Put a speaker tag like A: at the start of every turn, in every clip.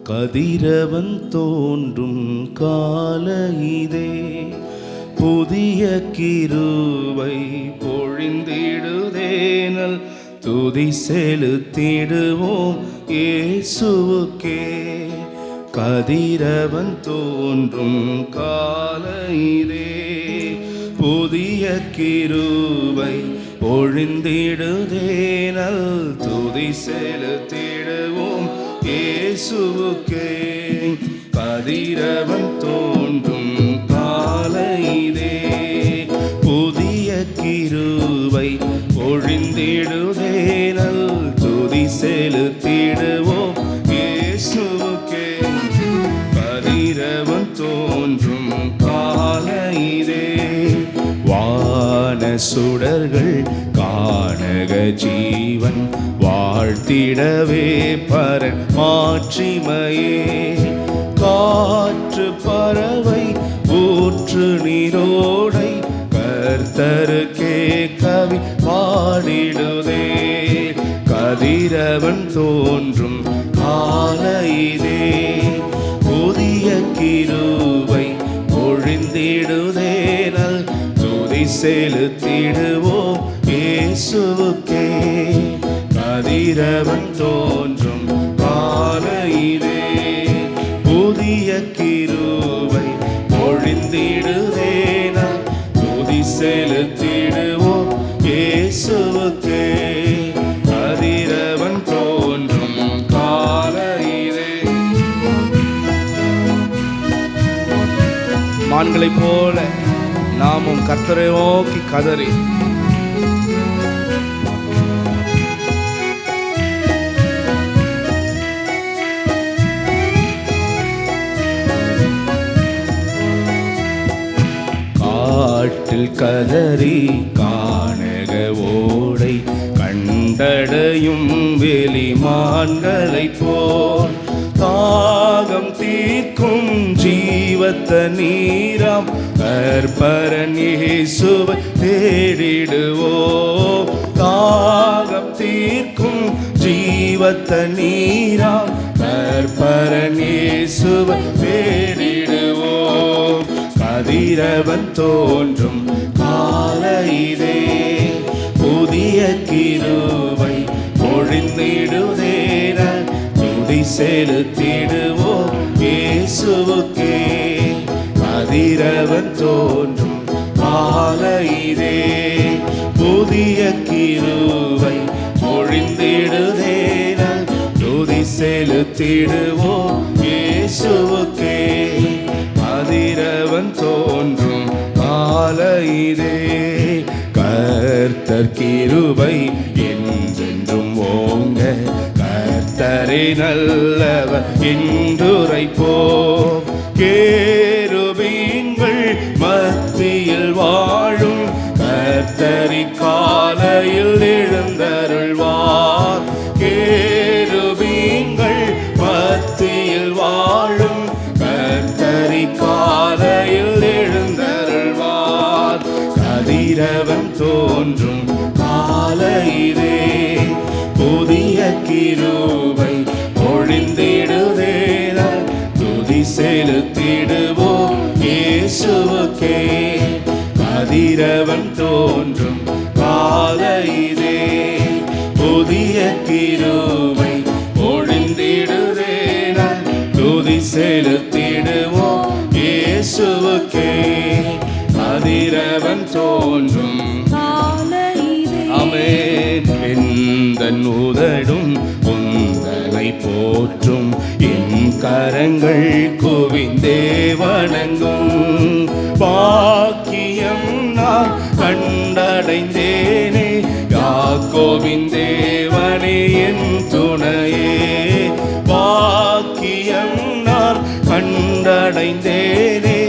A: கதிரவன் தோன்றும் கால இதே, புதிய கிருபை பொழிந்திடுதேனல் துதி செலுத்திடுவோம் இயேசுவுக்கே. கதிரவன் தோன்றும் கால இதே, புதிய கிருபை பொழிந்திடுதேனல் துதி செலுத்திடுவோம் இயேசுவுக்கே. கதிரவன் தோன்றும் கால இதே, புதிய கிருபை பொழிந்திடுதேனல் துதி செலுத்திடுவோம் இயேசுவுக்கே. கதிரவன் தோன்றும் கால இதே, வான சுடர்கள் கானக ஜீவன் வாழ்த்திடவே பரன் மாட்சிமையே. காற்று பறவை ஊற்று நீரோடை கர்த்தருக்கே கவி பாடிடுதே. கதிரவன் தோன்றும் கால இதே, புதிய கிருபை பொழிந்திடுதேனல் துதி செலுத்திடுவோம் இயேசுவுக்கே. கதிரவன் தோன்றும் கால இதே, புதிய கிருபை பொழிந்திடுதேனல் துதி செலுத்திடுவோம் இயேசுவுக்கே. கதிரவன் தோன்றும் கால இதே. மான்களைப் போல நாமும் கர்த்தரை நோக்கி கதறி காட்டில் கதறி கானக ஓடை கண்டடையும் வெளிமான்களைப் போல் தாகம் தீர்க்கும் ஜீவத்த நீராம் கர்ப்பரன் இயேசுவை தேடிடுவோம். தாகம் தீர்க்கும் ஜீவத்த நீராம் கர்ப்பரன் இயேசுவை தேடிடுவோம். கதிரவன் தோன்றும் கால இதே, புதிய கிருபை பொழிந்திடுதேனல் துதி செலுத்திடுவோம் இயேசுவுக்கே. கதிரவன் தோன்றும் கால இதே, புதிய கிருபை பொழிந்திடுதேனல் துதி செலுத்திடுவோம் இயேசுவுக்கே. கதிரவன் தோன்றும் கால இதே, கர்த்தர் கிருபை என்றென்றும் ஓங்க கர்த்தரே நல்லவர் என்றுரைப்போம். கேருபீன்கள் மத்தியில் வாழும் கர்த்தரி காலையில் எழுந்தருள்வார். கேருபீன்கள் மத்தியில் வாழும் கர்த்தரி காலையில் எழுந்தருள்வார். கதிரவன் தோன்றும் கால இதே, புதிய கிருபை பொழிந்திடுதேனல் துதி செலுத்திடுவோம் இயேசுவுக்கே. கதிரவன் தோன்றும் கால இதே, புதிய கிருபை பொழிந்திடுதேனல் துதி செலுத்திடுவோம் இயேசுவுக்கே. கதிரவன் தோன்றும் கால இதே. ஆமென். எந்தன் உதடும் உந்தனை போற்றும், என் கரங்கள் குவிந்தே வணங்கும். பாக்கியம் நான் கண்டடைந்தேனே, யாக்கோபின் தேவனே என் துணையே. பாக்கியம் நான் கண்டடைந்தேனே,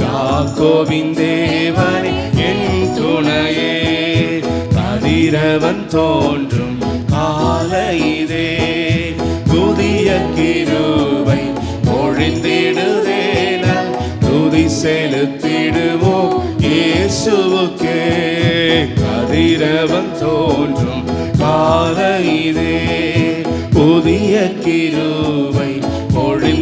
A: யாக்கோபின் தேவனே என் துணையே. கதிரவன் தோன்றும் கால இதே, புதிய கிருபை பொழிந்திடுதேனல் துதி செலுத்திடுவோம் இயேசுவுக்கே. கதிரவன் தோன்றும் கால இதே, புதிய கிருபை பொழிந்திடுதேனல்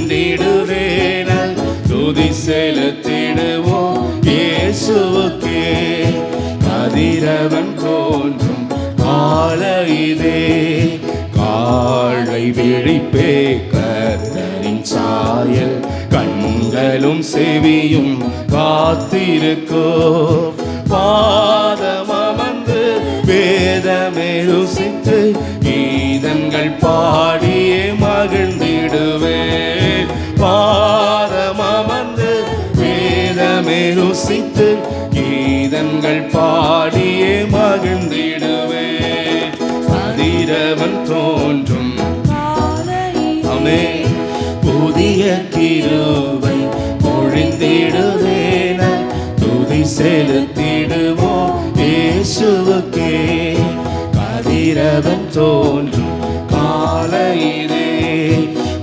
A: துதி செலுத்திடுவோம் இயேசுவுக்கே. கதிரவன் தோன்றும் காலையிலே காலை விழிப்பே கர்த்தரின் சாயல் கண்களும் செவியும் காத்திருக்கோ. பாதம் அமர்ந்து வேதமே ருசித்து கீதங்கள் பாடியே மகிழ்ந்திடுவே. பாதம் அமர்ந்து வேதமே ருசித்து கீதங்கள் பாடியே மகிழ்ந்திடுவே. கதிரவன் தோன்றும் அமே புதிய கிருபை பொழிந்திடுவேன துதி செலுத்திடுவோம் இயேசுவுக்கே. கதிரவன் தோன்றும் காலையிலே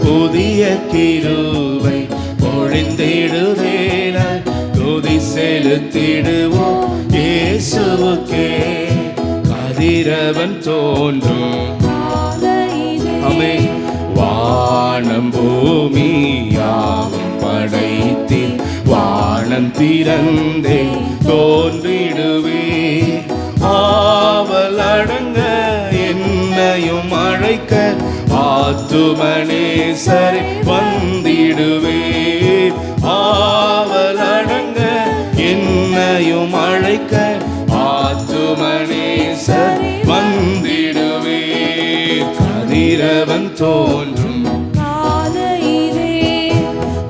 A: புதிய கிருபை பொழிந்திடுவேன துதி செலுத்திடுவோம் இயேசுவுக்கே. கதிரவன் தோன்றும் அமே வானம் பூமி யாவும் படைத்தீர் வானம் திறந்தே தோன்றிடுவே. ஆவல் அடங்க என்னையும் அழைக்க ஆத்துமனேசரை வந்திடுவே. ஆவல் அடங்க என்னையும் அழைக்க ஆத்துமனேசரை வந்திடுவே. கதிரவன் தோன்றும் காலையிலே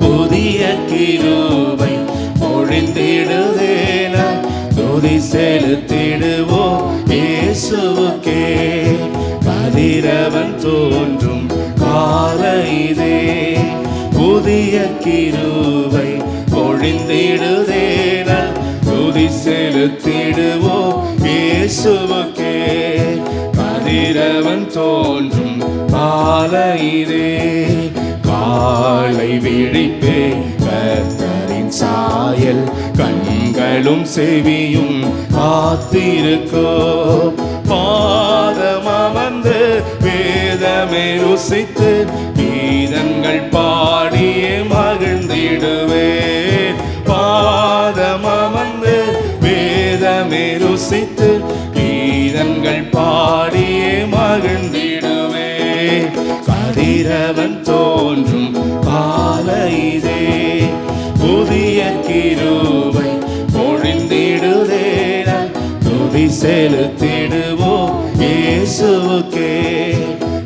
A: புதிய கிருபை பொழிந்திடுவேன துதி செலுத்திடுவோம் இயேசுவுக்கே. கதிரவன் தோன்றும் காலையிலே புதிய கிருபை பொழிந்திடுவேன துதி செலுத்திடுவோம் இயேசுவுக்கே. கதிரவன் தோன்றும் காலையிலே காலை விழிப்பே கர்த்தரின் சாயல் கண்களும் செவியும் காத்திருக்கோ. பாதம் அமர்ந்து வேதமே ருசித்து கீதங்கள் பாடியே மகிழ்ந்திடுவே. பாதம் அமர்ந்து வேதமே ருசித்து கீதங்கள் பாடியே மகிழ்ந்திடுவே. கதிரவன் தோன்றும் காலையிலே புதிய கிருபை பொழிந்திடுவேன துதி செலுத்திடுவோம் இயேசுவுக்கே.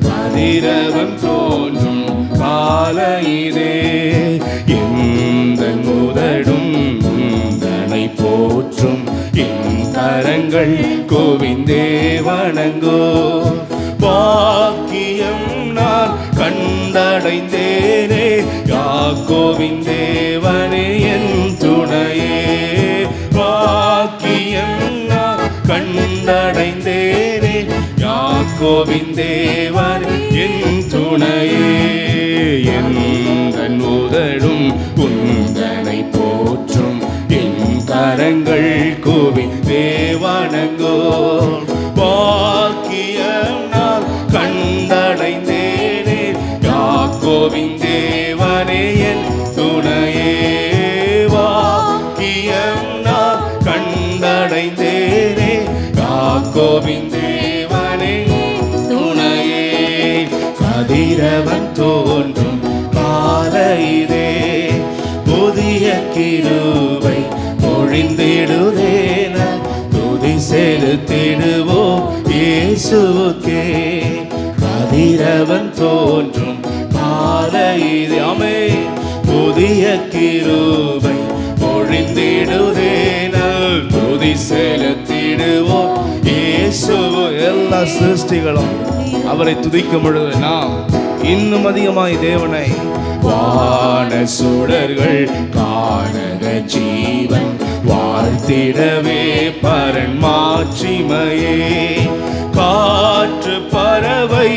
A: கதிரவன் தோன்றும் காலையிலே எந்தன் உதடும் உந்தனை போற்றும் என் கரங்கள் கோவிந்தே வணங்கோ. பாக்கியம் நான் கண்டடைந்தேனே யாக்கோவின் தேவனே என் துணையே. பாக்கியம் நான் கண்டடைந்தேனே யாக்கோவின் தேவனே என் துணையே. எந்தன் உதடும் உந்தனை போற்றும் என் கரங்கள் கோவிந்தே வணங்கோ. பாக்கியம் நான் கண்டடைந்தேனே யாக்கோவின் தேவனே என் துணையே. வாக்கியம் நான் கண்டடைந்தேனே யாக்கோவின் தேவனே துணையே. கதிரவன் தோன்றும் காலையிலே புதிய கிருபை பொழிந்திடுவேன துதி செலுத்திடுவோம் இயேசுவுக்கே. கதிரவன் தோன்றும் காலையிலே அமே புதிய கிருபை பொழிந்திடுவேன துதி செலுத்திடுவோம் இயேசுவு. எல்லா சிருஷ்டிகளும் அவரை துதிக்கும் பொழுது நாம் இன்னும் அதிகமாய் தேவனை வான சுடர்கள் காணக ஜீவன் வாழ்த்திடவே பரன் மாட்சிமையே. காற்று பறவை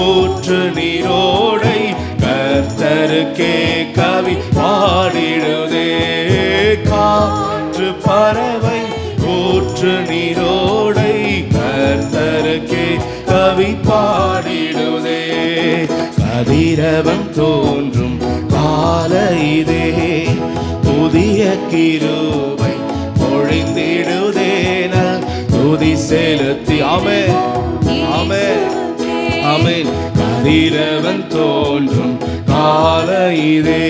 A: ஊற்று நீரோடை கர்த்தருக்கே கவி பாடிடுதே. காற்று பறவை ஊற்று நீரோடை கர்த்தருக்கே கவி பாடிடுதே. கதிரவன் தோன்றும் காலையிலே புதிய கிருபை பொழிந்திடுதேன துதி செலுத்தி. ஆமென் ஆமென் ஆமென். கதிரவன் தோன்றும் கால இதே,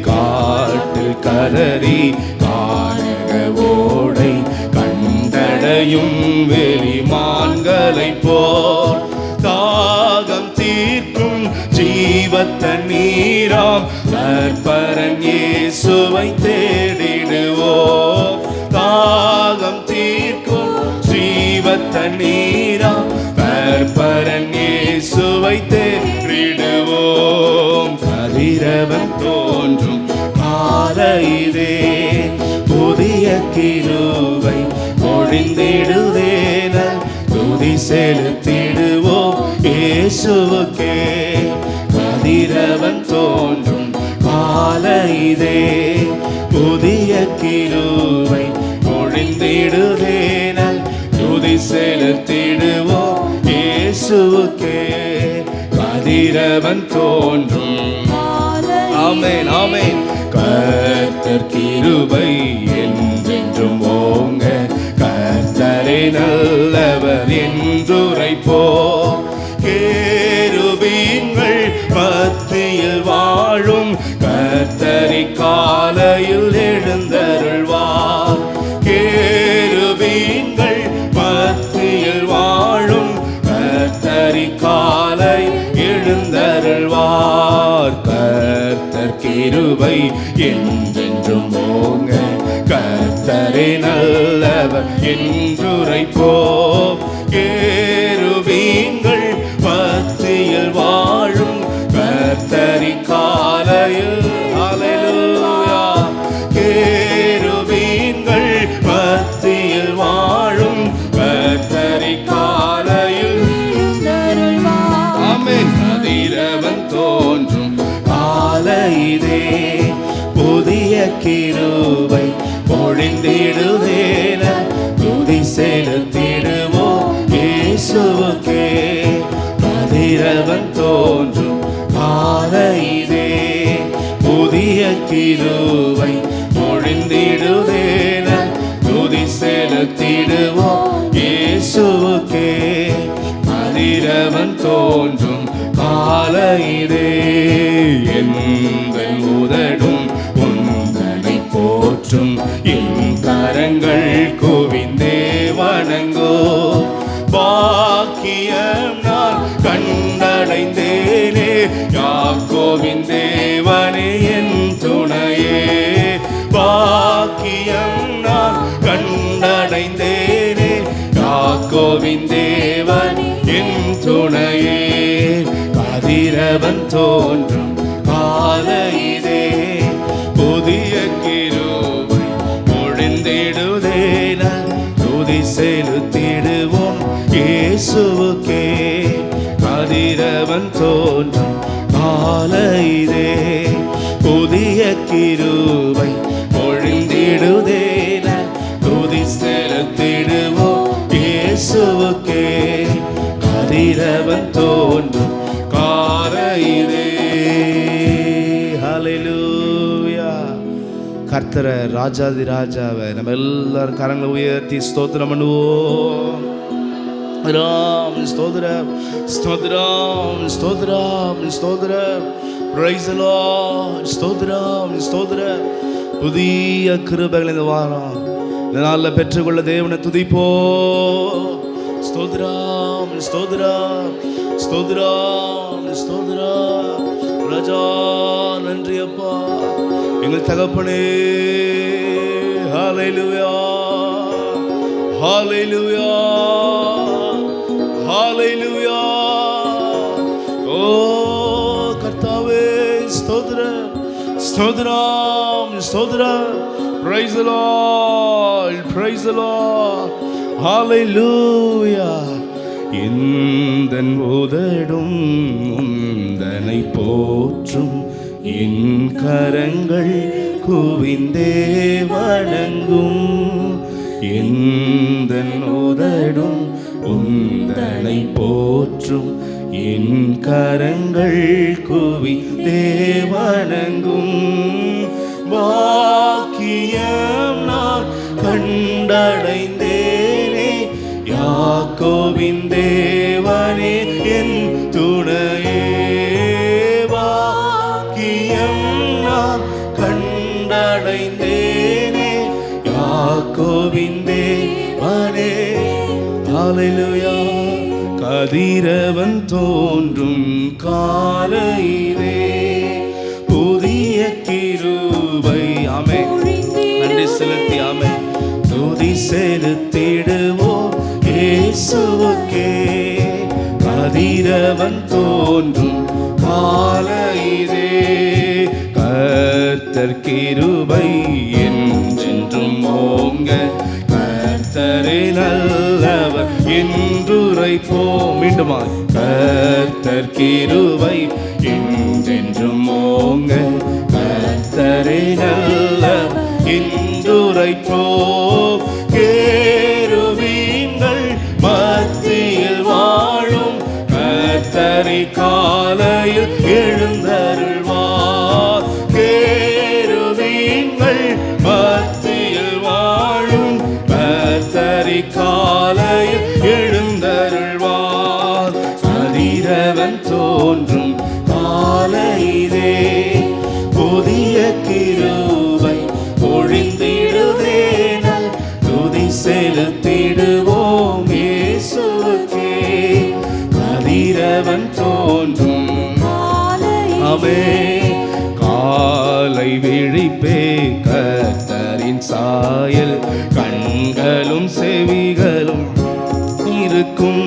A: காட்டில் கதறி கானக ஓடை கண்டடையும் வெளிமான்களை போல் தாகம் தீர்க்கும் ஜீவத்தண்ணீராம் நற்பரன் இயேசுவை தேடிடுவோம். தாகம் தீர்க்கும் ஜீவத்தண்ணீராம் நற்பரன் இயேசுவை தேடிடுவோம். கதிரவன் தோன்றும் கால இதே, புதிய கிருபை பொழிந்திடுதேன துதி செலுத்திடுவோம் இயேசுவுக்கே. கதிரவன் தோன்றும் கால இதே, புதிய கிருபை பொழிந்திடுதேன துதி செலுத்திடுவோம் இயேசுவுக்கே. கதிரவன் தோன்றும். ஆமென் ஆமென். கர்த்தர் கிருபை என்றென்றும் ஓங்க, கர்த்தரே நல்லவர் என்றுரைப்போம். கேருபீன்கள் மத்தியில் வாழும் கர்த்தரி காலையில் எழுந்தருள்வார். கேருபீன்கள் மத்தியில் வாழும் கர்த்தரி காலை எழுந்தருள்வார். கர்த்தர் கிருபை என்றென்றும் ஓங்க, கர்த்தரே நல்லவர் என்றுரைப்போம். கேருபீன்கள் மத்தியில் வாழும் கர்த்தரி காலையில். ஹல்லேலூயா. கேருபீன்கள் மத்தியில் வாழும் கர்த்தரி காலையில். ஆமென். கதிரவன் தோன்றும் கால இதே, புதிய கிருபை பொழிந்திடுதேன துதி செலுத்திடுவோம் இயேசுவுக்கே. கதிரவன் தோன்றும் கால இதே, புதிய கிருபை பொழிந்திடுதேன துதி செலுத்திடுவோம் இயேசுவுக்கே. கதிரவன் தோன்றும் கால இதே, எந்தன் உதடும் உந்தனை போற்றும், என் கரங்கள் குவிந்தே வணங்கோ. பாக்கியம் நான் கண்டடைந்தேனே, யாக்கோபின் தேவனே என் துணையே. பாக்கியம் நான் கண்டடைந்தேனே, யாக்கோபின் தேவன் என் துணையே. கதிரவன் தோன்றும் கால இதே, புதிய கிருபை பொழிந்திடுதேன துதி செலுத்திடுவோம் இயேசுவுக்கே. கதிரவன் தோன்றும் கால இதே, புதிய கிருபை பொழிந்திடுதேன துதி செலுத்திடுவோம் இயேசுவுக்கே. கதிரவன் தோன்றும் கால இதே. ஹல்லேலூயா. கர்த்தரை ராஜாதி ராஜாவை நம்ம எல்லாரும் கரங்களை உயர்த்தி ஸ்தோத்திரம் பண்ணுவோம். ராம் ஸ்தோத்திரம் ஸ்தோத்திரம் ஸ்தோத்திரம் ஸ்தோத்திரம். Price the Lord. ஸ்தோத்திரம் ஸ்தோத்திரம். புதிய கிருபைகள் இந்த வாரம் இந்த நாளில் பெற்றுக்கொள்ள தேவனை துதிப்போம். ஸ்தோத்திரம் ஸ்தோத்திரம் ஸ்தோத்திரம் ஸ்தோத்திரம். ராஜா நன்றி அப்பா, எங்கள் தகப்பனே. ஹல்லேலூயா ஹல்லேலூயா ஹல்லேலூயா. ஓ கர்த்தாவே ஸ்தோத்திரம் ஸ்தோத்திரம் ஸ்தோத்திரம். Praise the Lord, praise the Lord. Hallelujah. எந்தன் உதடும் உந்தனை போற்றும், என் கரங்கள் குவிந்தே வணங்கும். எந்தன் உதடும் உந்தனை போற்றும், என் கரங்கள் குவிந்தே வணங்கும். பாக்கியம் நான் கண்டடைந்தேனே. யாக்கோபின் தேவனே என் துணையே. பாக்கியம் நான் கண்டடைந்தேனே. யாக்கோபின் தேவனே. ஹல்லேலூயா. கதிரவன் தோன்றும் காலையிலே புதிய கிருபை. ஆமென். நன்றி செலுத்தி ஆமென். துதி செலுத்திடுவோம் இயேசுவுக்கே. கதிரவன் தோன்றும் காலையிலே கர்த்தர் கிருபை என்றென்றும் ஓங்க. கர்த்தரே நல்லவர் என்றுரைப்போம். மீண்டுமாய் கர்த்தர் கிருபை என்றென்றும் ஓங்க. கர்த்தரே நல்லவர் என்றுரைப்போம். கேருபீன்கள் மத்தியில் வாழும் கர்த்தரை காலையில் எழுந்தருள்வார். கேருபீன்கள் மத்தியில் வாழும் கர்த்தரை காலையில் எழுந்தருள்வார். கதிரவன் தோன்றும் காலையிலே புதிய கிருபை பொழிந்திடுதேனல். துதி செலுத்திடுவோம் இயேசுவுக்கே. கதிரவன் தோன்றும் அவே காலை விழிப்பே கர்த்தரின் சாயல். கண்களும் செவிகளும் இருக்கும்.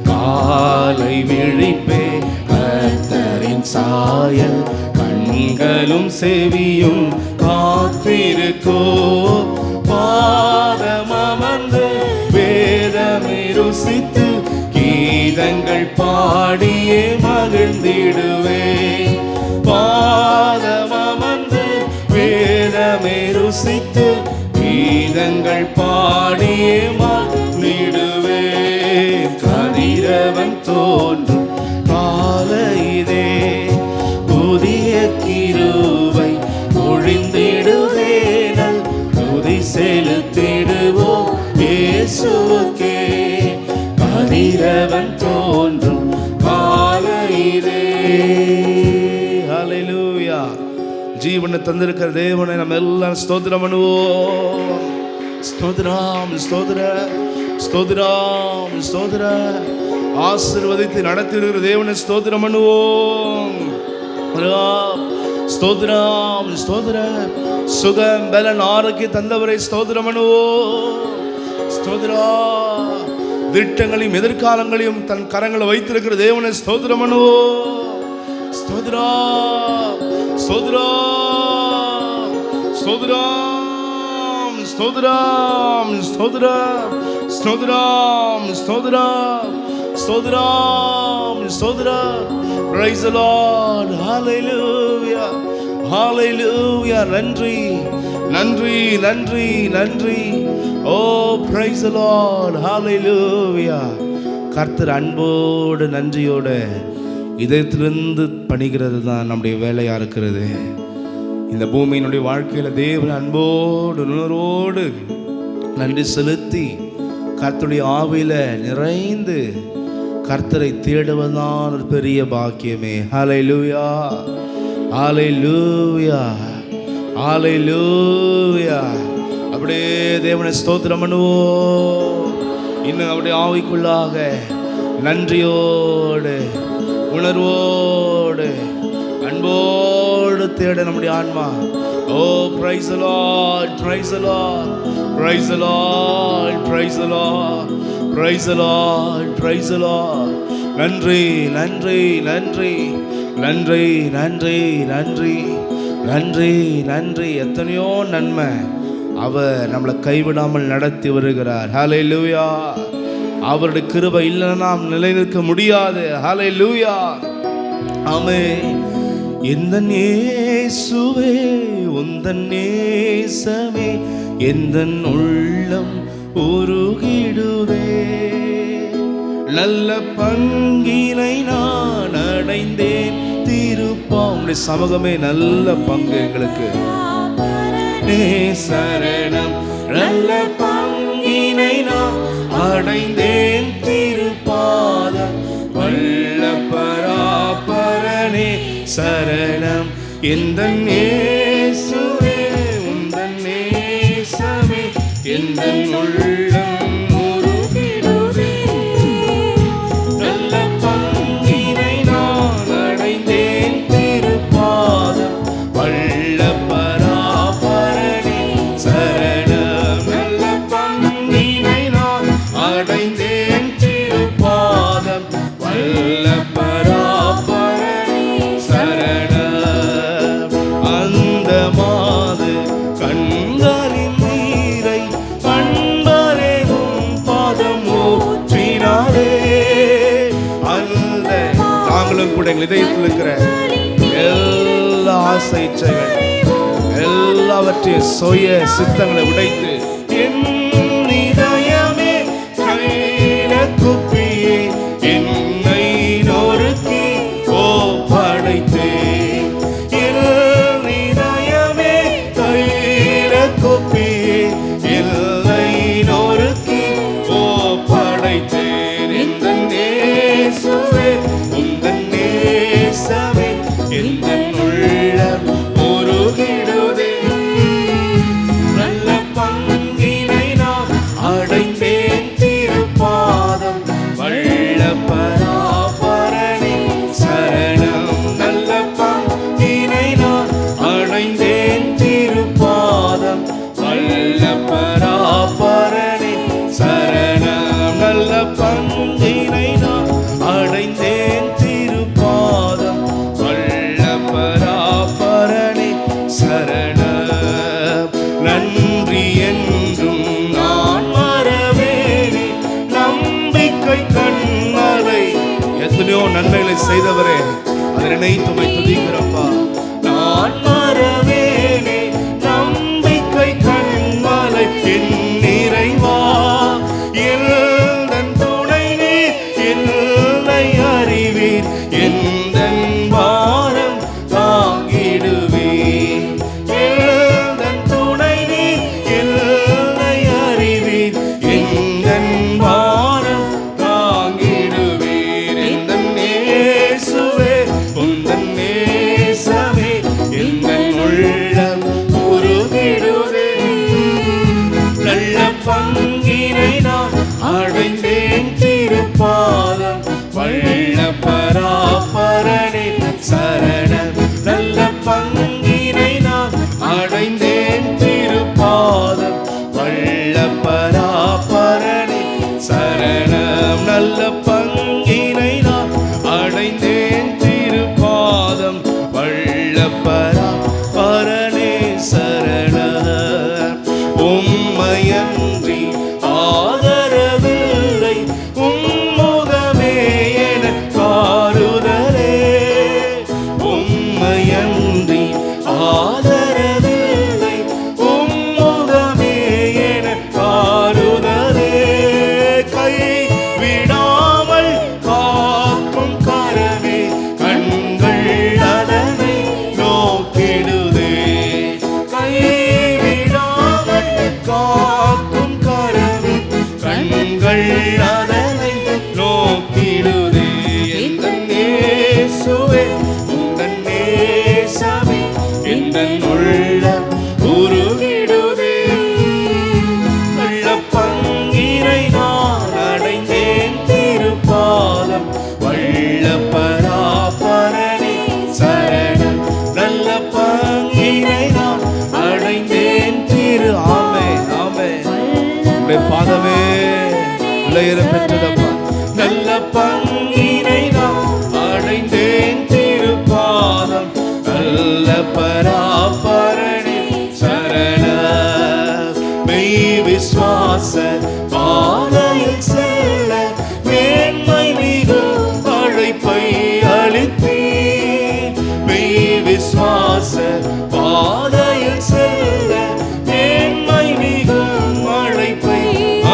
A: காலை விழிப்பே கர்த்தரின் சாயல். கண்களும் செவியும் காத்திருக்கோ. பாதம் அமர்ந்து வேதமை ருசித்து கீதங்கள் பாடியே மகிழ்ந்திடுவே. பாதம் அமர்ந்து வேதமை ருசித்து கீதங்கள் பாடியே மகிழ்ந்திடுவே. கதிரவன் தோன்றும் காலையிலே புதிய கிருபை பொழிந்திடுதேனல். துதி செலுத்திடுவோம் இயேசுவுக்கே. கதிரவன் தோன்றும் காலையிலே. ஹல்லேலூயா. ஜீவனை தந்திருக்கிற தேவனை நம்ம எல்லாம் ஸ்தோத்திரம் பண்ணுவோம். ஸ்தோத்திரம் ஸ்தோத்திர ஸ்தோத்திரம் ஸ்தோத்திர. ஆசீர்வதித்து நடத்திடுகிற தேவனை ஸ்தோத்திரம் பண்ணுவோம். ஸ்தோத்திரம் ஸ்தோத்திர. சுகம் பலன் ஆரோக்கிய தந்தவரை ஸ்தோத்திரம் பண்ணுவோம். ஸ்தோத்திரா. திட்டங்களையும் எதிர்காலங்களையும் தன் கரங்களை வைத்திருக்கிற தேவனை ஸ்தோத்திரம் பண்ணுவோம். ஸ்தோத்திரா ஸ்தோத்திரா ஸ்தோத்திரம் ஸ்தோத்திரம் ஸ்தோத்திர ஸ்தோத்திரம் ஸ்தோத்திரம் ஸ்தோத்திரம் ஸ்தோத்திர. Praise the Lord. Hallelujah. Hallelujah. நன்றி நன்றி நன்றி நன்றி. Oh, praise the Lord. Hallelujah. கர்த்தர் அன்போடு நன்றியோடு இதயத்திலிருந்து பணிகிறது தான் நம்முடைய வேலையாக இருக்கிறது. இந்த பூமியினுடைய வாழ்க்கையில் தேவன் அன்போடு உணர்வோடு நன்றி செலுத்தி கர்த்தருடைய ஆவியில் நிறைந்து கர்த்தரை தேடுவதுதான் ஒரு பெரிய பாக்கியமே. ஹல்லேலூயா ஹல்லேலூயா ஹல்லேலூயா. அப்படியே தேவனை ஸ்தோத்திரம் பண்ணுவோம். இன்னும் அப்படியே ஆவிக்குள்ளாக நன்றியோடு உணர்வோடு அன்போடு தேட நம்முடைய ஆன்மா. ஓ, praise the Lord, praise the Lord, praise the Lord, praise the Lord, praise the Lord, praise the Lord. நன்றி நன்றி நன்றி நன்றி நன்றி நன்றி நன்றி நன்றி. எத்தனையோ நன்மை அவர் நம்மளை கைவிடாமல் நடத்தி வருகிறார். ஹல்லேலூயா. அவருடைய கிருபை இல்லைன்னா நாம் நிலைநிற்க முடியாது. ஹல்லேலூயா. ஆமென். எந்தன் இயேசுவே உந்தன் நேசமே எந்தன் உள்ளம் உருகிடுதே. நல்ல பங்கினை நான் அடைந்தேன். திருப்பலியிலே அப்பா உங்களுடைய சமூகமே நல்ல பங்கு எங்களுக்கு. சரணம் நல்ல பங்கினை நான் அடைந்தேன் திருப்பாதம் வல்ல பராபரனே சரணம் எந்தன் இயேசுவே உந்தன் நேசமே எந்தன் உள்ளம் உருகிடுதே. நல்ல பங்கினை நான் அடைந்தேன் திருப்பாதம் வல்ல பராபரனே சரணம். நல்ல பங்கினை நான் அடைந்தேன் திருப்பாதம் வல்ல பராபரனே சரணம். அந்த மாது கண்களின் நீரை அன்பரேவும் பாதம் ஊற்றினாரே. அந்த நாங்களும் கூட எங்கள் இதயத்தில் இருக்கிற எல்லா ஆசை இச்சைகள் எல்லாவற்றையும் சுய சித்தங்களை உடைத்து என் இதயமே கையில குப்பியே என்னை நொறுக்கி படைத்தே. என் இதயமே கையில குப்பியே என்னை நொறுக்கி படைத்தேன். இந்த நேசுவே உந்தன் நேசமே எந்த உள்ளம் உருகிடுதே. நல்ல பங்கினை நான் அடைந்தேன் திருப்பாதம் வல்ல பராபரனே சரணம். நல்ல பங்கினை நான் அடைந்தேன் திருப்பாதம் வல்ல பராபரனே சரணம். நல்ல பங்கினை நான் அடைந்தேன் திருப்பாதம் வல்ல பராபரனே சரணம். நன்றி என்றும் நான் மறவேனே நம்பிக்கை கண்மலை. எத்தனையோ நன்மைகளை செய்தவரே அதை நினைத்து உம்மை துதிக்கிறப்பா. நான் மறவேனே நம்பிக்கை கண்மலை என் நிறைவா எந்தன் துணை நீர் என்னை அறிவீர் எந்தன் பாரம் தாங்கிடுவீர். எந்தன் துணை நீர் என்னை அறிவீர் எந்தன் பாரம் தாங்கிடுவீர். எந்தன் நேசுவே உந்தன் நேசமே எந்தன் உள்ளம் உருகிடுதே. நல்ல பங்கினை நான் அடைந்தேன் திருப்பாதம் வல்ல பராபரனே சரணம். நல்ல பங்கினை நான் அடைந்தேன் திருப்பாதம் வல்ல பராபரனே சரணம். நல்ல பங்கினை நான் அடைந்தேன் திருப்பாதம் வல்ல பராபரனே சரணம். உம்மையன்றி ஆதரவில்லை உம்முகமே என காருதலே. உம்மையன்றி ஆதரவில்லை உம்முகமே என காருதலே. கை விடாமல் காக்கும் கரமே கண்கள் அதனை நோக்கிடுதே. கை விடாமல் காக்கும் கரமே கண்கள் அதனை நோக்கிடுதே. எந்த நேசுவே உந்தன் நேசமே எந்தன் உள்ளம் உருகிடுதே. நல்ல பங்கினை நான் அடைந்தேன் திருப்பாதம் வல்ல பராபரனே சரணம். நல்ல பங்கினை நான் அடைந்தேன் திரு ஆமே ஆமே உடைய பாதமே விலையேற பெற்றதப்பா. நல்ல பங்கினை நான் அடைந்தேன் திருப்பாதம் நல்ல பராபரனே சரணம். மெய் விசுவாச பாதையில் செல்ல மேன்மை மிகும் அழைப்பை அளித்தீர். மெய் விசுவாச பாதையில் செல்ல மேன்மை மிகும் அழைப்பை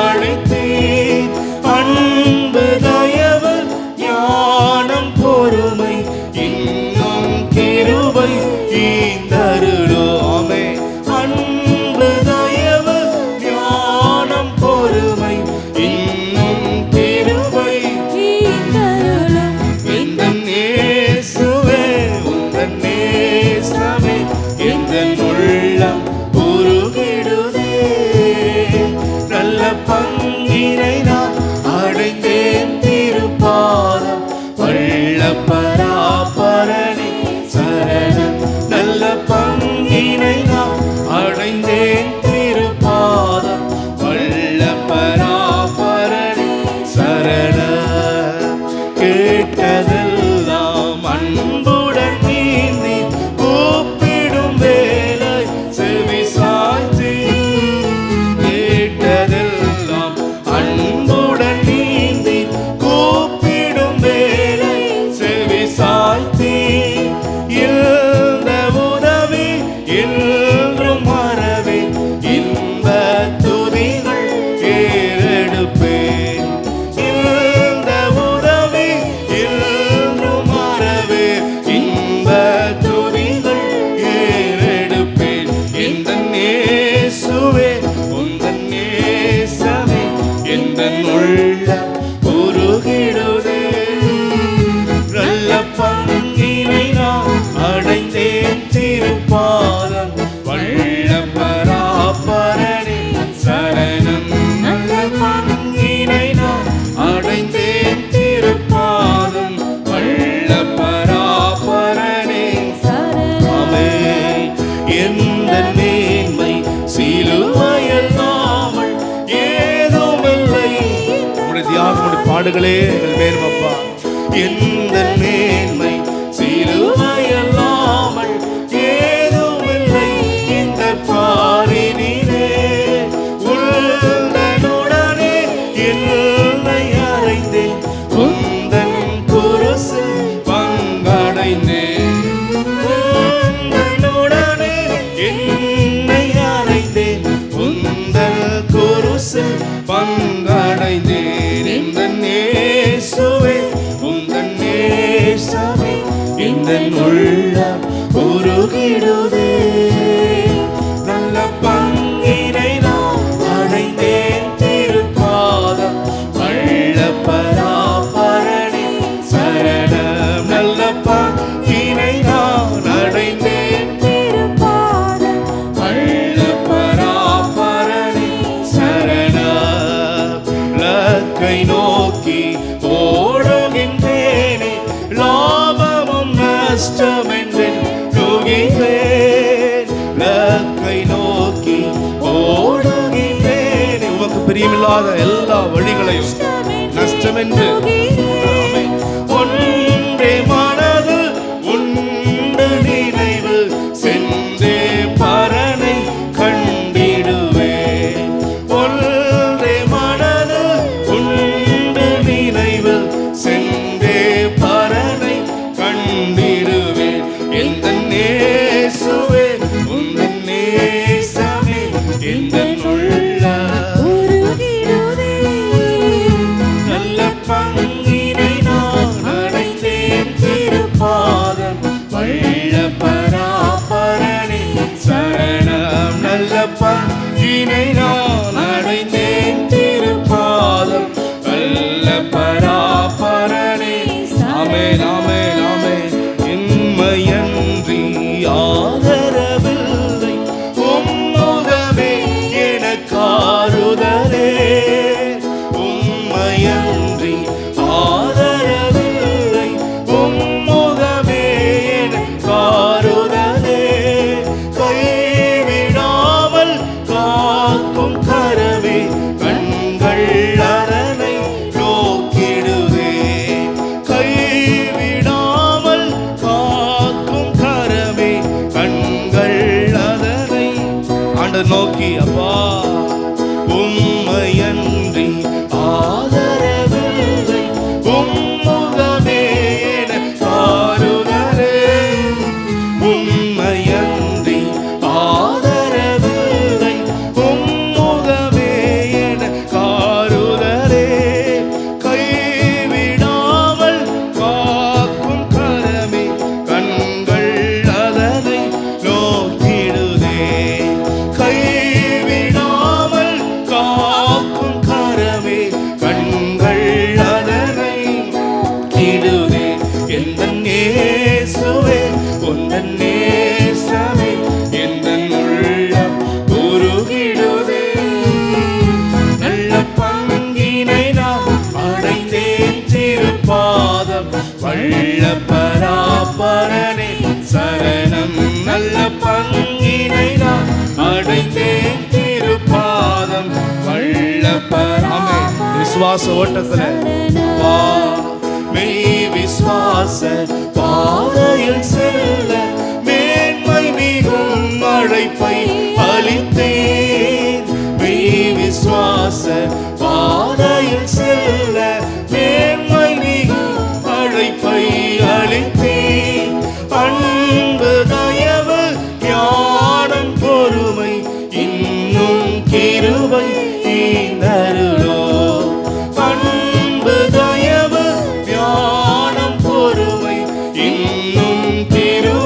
A: அளித்தீர். அன்பு தயவு ஞானம் பொறுமை இன்னும் பாடுகளே எங்கள் மேன்மப்பா. எந்த மேன்மை சிலுவையல்லாமல் ஏதுமில்லை இந்த பாரினிலே. உந்தனுடனே என்னை அறைந்தேன், உந்தன் குருசில் பங்கடைந்தேன். உந்தனுடனே என்னை அறைந்தேன், உந்தன் குருசில் பங்கடைந்தேன். இந்த நேசுவே உந்தன் நேசமே இந்த உள்ளம் உருகிடுதே. நல்ல பங்கினை நான் அடைந்தேன் திருப்பாதம், வள்ள பராபரணி சரணம். நல்ல பங்கினை நான் அடைந்தேன் திருப்பாதம், வள்ள பராபரணி சரணம். லக்கை நோக்கி ஓடுகின்றேனே, லாபமும் நஷ்டமென்றேன் நோகின்றேன். லக்கை நோக்கி ஓடுகின்றேனே, உமக்கு பிரியமில்லாத எல்லா வழிகளையும் நஷ்டமென்று ஒன்றே மனது உண்டு நினைவு சென்றே பரனை கண்டிடுவேன். ஒன்றே மனது உண்டு நினைவு சென்றே பரனை கண்டிடுவேன். எந்த நேசுவே உந்தன் நேசமே எந்த உள்ள நல்ல பங்கினை நான் அடைந்தேன் திருப்பாதம், வள்ள பராபரணி சரணம். நல்ல பங்கினை நான் அடைந்தேன் திருப்பாதம், வள்ள பராபரணி. ஆமென் ஆமென் ஆமென். இன்மையன்றி ஆதரவில்லை, உம்முகமே எனக்காறுதலே. உம்மையன்றி ஆதரவில்லை, உம்முகமே எனக்காறுதலே. கைவிடாமல் காக்கும் கரமே, கண்கள் அதனை நோக்கிடுதே. கைவிடாமல் காக்கும் கரமே, கண்கள் அதனை ஆண்டவர் நோக்கி. அப்பா உம்மையன்றி ஆதரவில்லை, உம்முகமே எனக்காறுதலே. உம்மையன்றி ஆதரவில்லை, உம்முகமே எனக்காறுதலே. கைவிடாமல் காக்கும் கரமே, கண்கள் அதனை நோக்கிடுதே. கைவிடாமல் காக்கும் கரமே, கண்கள் அதனை நோக்கிடுதே. எந்த நேசுவே உந்தன் நேசமே எந்த உள்ளம் உருகிடுதே. நல்ல பங்கினை நான் அடைந்தேன் திருப்பாதம், வள்ள பராபரணி சரணம். நல்ல பங்கினை நான் அடைந்தேன் திருப்பாதம், வள்ள பராமே. விசுவாச ஓட்டத்துல வா, மெய் விசுவாச பாதையில் செல்ல மேன்மை மிகும் அழைப்பை அளித்தேன். மெய் விசுவாச பாதையில் செல்ல மேன்மை மிகும் அழைப்பை அளித்தேன். அன்பு தயவு ஞானம் பொறுமை இன்னும் கிருபை ஈந்தருளோ. அன்பு தயவு ஞானம் பொறுமை இன்னும் கிருபை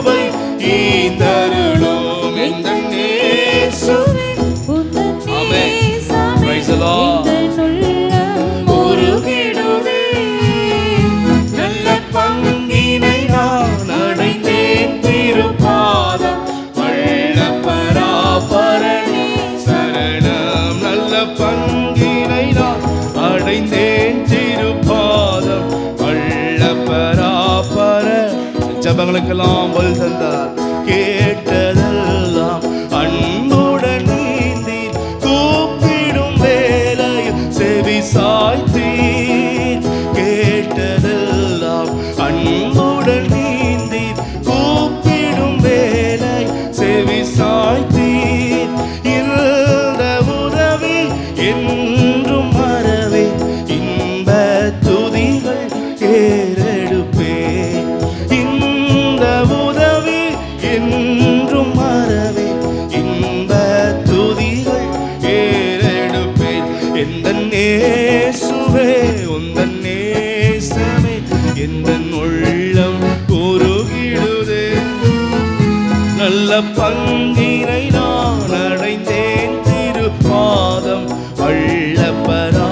A: நல்ல பங்கினை நான் அடைந்தேன் திருப்பாதம். வல்லபராபரனே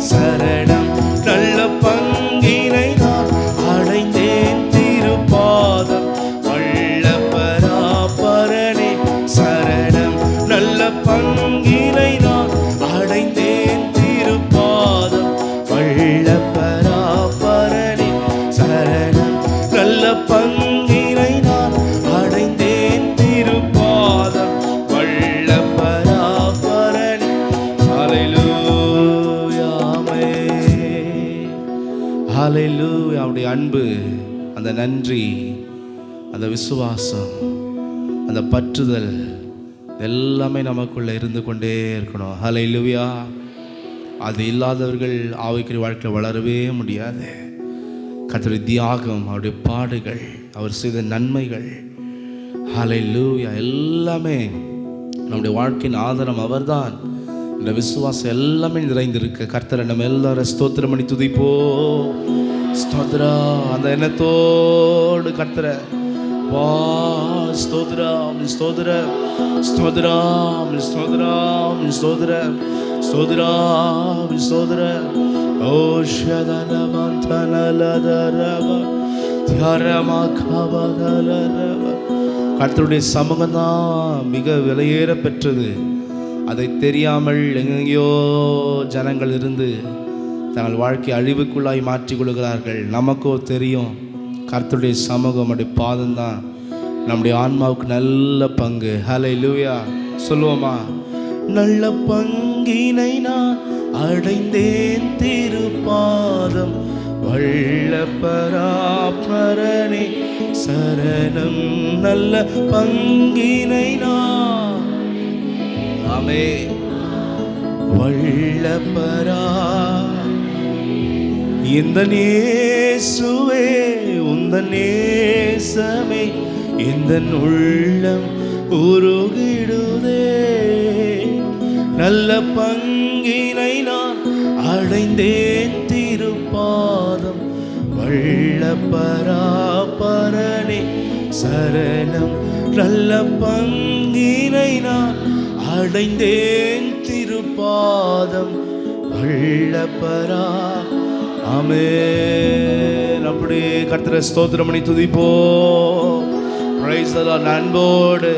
A: சரணம். நல்ல பங்கினை நான் அடைந்தேன் திருப்பாதம். வல்லபராபரனே சரணம். நல்ல பங்கினை நான் அடைந்தேன் திருப்பாதம். வல்லபராபரனே சரணம். நல்ல பங்கினை நான் அடைந்தேன் திருப்பாதம். வல்லபராபரனே. ஹல்லேலூயா, ஆமென். ஹல்லேலூயா. அவருடைய அன்பு, அந்த நன்றி, அந்த விசுவாசம், அந்த பற்றுதல் எல்லாமே நமக்குள்ளே இருந்து கொண்டே இருக்கணும். ஹல்லேலூயா. அது இல்லாதவர்கள் ஆவிக்குரிய வாழ்க்கையில் வளரவே முடியாது. கர்த்தருடைய தியாகம், அவருடைய பாடுகள், அவர் செய்த நன்மைகள், ஹல்லேலூயா, எல்லாமே நம்முடைய வாழ்க்கையின் ஆதாரம் அவர்தான். இந்த விசுவாசம் எல்லாமே நிறைந்திருக்கு. கர்த்தரை நம்ம எல்லாரும் ஸ்தோத்திரம் பண்ணி துதிப்போ. ஸ்தோத்ரா. அந்த எண்ணத்தோடு கர்த்தரை வா. ஸ்தோத்ரம், ஸ்தோத்ரம், ஸ்தோத்ரம், ஸ்தோத்ரம், ஸ்தோத்ரம், ஸ்தோத்ரம், ஸ்தோத்ரம். ஓ ஷதனமந்தனலதரவ தியரமகவதலரவ. கர்த்தருடைய சமூகம் தான் மிக விலையேற பெற்றது. அதை தெரியாமல் எங்கெங்கேயோ ஜனங்கள் இருந்து தங்கள் வாழ்க்கை அழிவுக்குள்ளாய் மாற்றிக் கொள்கிறார்கள். நமக்கோ தெரியும், கர்த்தருடைய சமூகம், அப்படி பாதம் தான் நம்முடைய ஆன்மாவுக்கு நல்ல பங்கு. ஹல்லேலூயா. சொல்லுவோமா? நல்ல பங்கினை நான் அடைந்தேன் திருப்பாதம். வல்லபராபரனே சரணம். நல்ல பங்கினை நான், ஆமென், வல்லபரா. இந்த நேசுவே உந்த நேசமே இந்த உள்ளம் உருகிடுதே. நல்ல பங்கினை நான் அடைந்தேன் திருப்பாதம். வல்லபராபரனே சரணம். நல்ல பங்கினை நான் அடைந்தேன் திருப்பாதம். வல்லபரா. ஆமென். அப்படியே கர்த்தரை ஸ்தோத்திரம் பண்ணி துதிப்போ. Price the Lord. அன்போடு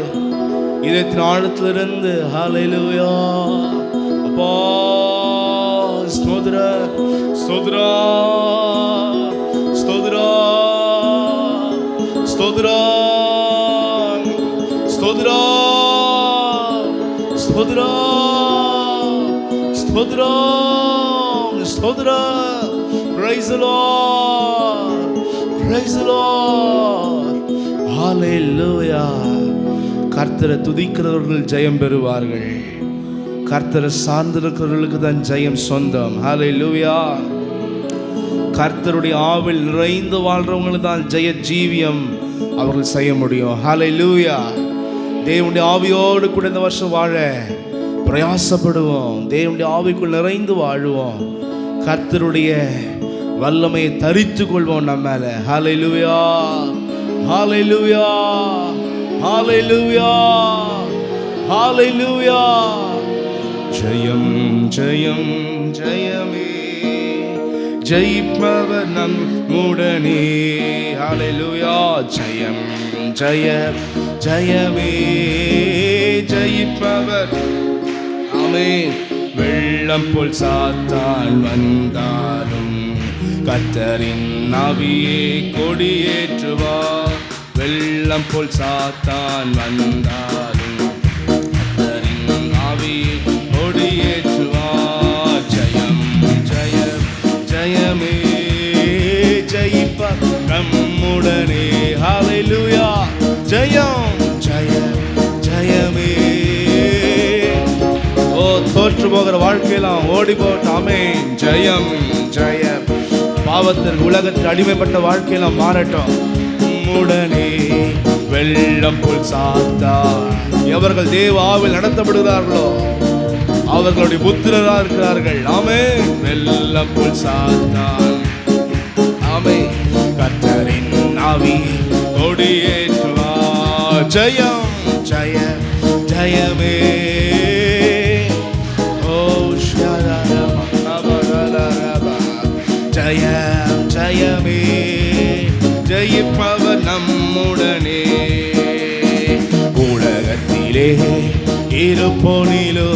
A: இதயத்தின் ஆழத்திலிருந்து ஹல்லேலூயா. அப்பா ஸ்தோத்ர ஸ்தோத்ர ஸ்தோத்ர ஸ்தோத்ர ஸ்தோத்ர ஸ்தோத்ர ஸ்தோத்ர ஸ்தோத்ர. Praise the Lord. Praise the Lord. Hallelujah. கர்த்தரை துதிக்கிறவர்கள் ஜெயம் பெறுவார்கள். கர்த்தரை சார்ந்திருக்கிறவர்களுக்கு தான் ஜெயம் சொந்தம். ஹல்லேலூயா. கர்த்தருடைய ஆவில் நிறைந்து வாழ்றவங்களுக்கு தான் ஜெய ஜீவியம் அவர்கள் செய்ய முடியும். ஹல்லேலூயா. தேவனுடைய ஆவியோடு கூட இந்த வருஷம் வாழ பிரயாசப்படுவோம். தேவனுடைய ஆவிக்குள் நிறைந்து வாழுவோம். கர்த்தருடைய வல்லமையை தரித்து கொள்வோம் நம்ம மேல. ஹல்லேலூயா, ஹல்லேலூயா, ஹல்லேலூயா, ஹல்லேலூயா. ஜெயம் ஜெயம் ஜெயமே, ஜெயிப்பவர் நம்முடனே. ஹல்லேலூயா. ஜெயம் ஜெய ஜெயமே, ஜெயிப்பவர். ஆமென். வெள்ளம் போல் சாத்தான் வந்தாலும் கர்த்தரின் ஆவியே கொடியேற்றுவார். வெள்ளம் போல் சாத்தான் வந்தாலும் கர்த்தரின் ஆவியே கொடியேற்றுவார். ஜெயம் ஜெய ஜெயமே, ஜெயிப்பார் நம்முடனே. ஹல்லேலூயா. ஜெயம் ஜெய ஜெயமே. ஓ, தோற்று போகிற வாழ்க்கையெல்லாம் ஓடி போகட்டும். ஆமென். ஜெயம் ஜெயம். பாவத்திற்கு உலகத்தில் அடிமைப்பட்ட வாழ்க்கையெல்லாம் மாறட்டும். உடனே வெள்ளம் போல் சாத்தான். எவர்கள் தேவ ஆவில் நடத்தப்படுகிறார்களோ அவர்களுடைய புத்திரராக இருக்கிறார்கள். ஆமென். வெள்ளம் போல் சாத்தான். ஆமென். கர்த்தரின் ஆவி கொடியேற்றுவார். ஜெயம் ஜெய ஜெயமே. ஓ ஜெயம் ஜெயமே. ஜெயிப்பவர் நம்முடனே. உலகத்திலே இருப்போனிலோ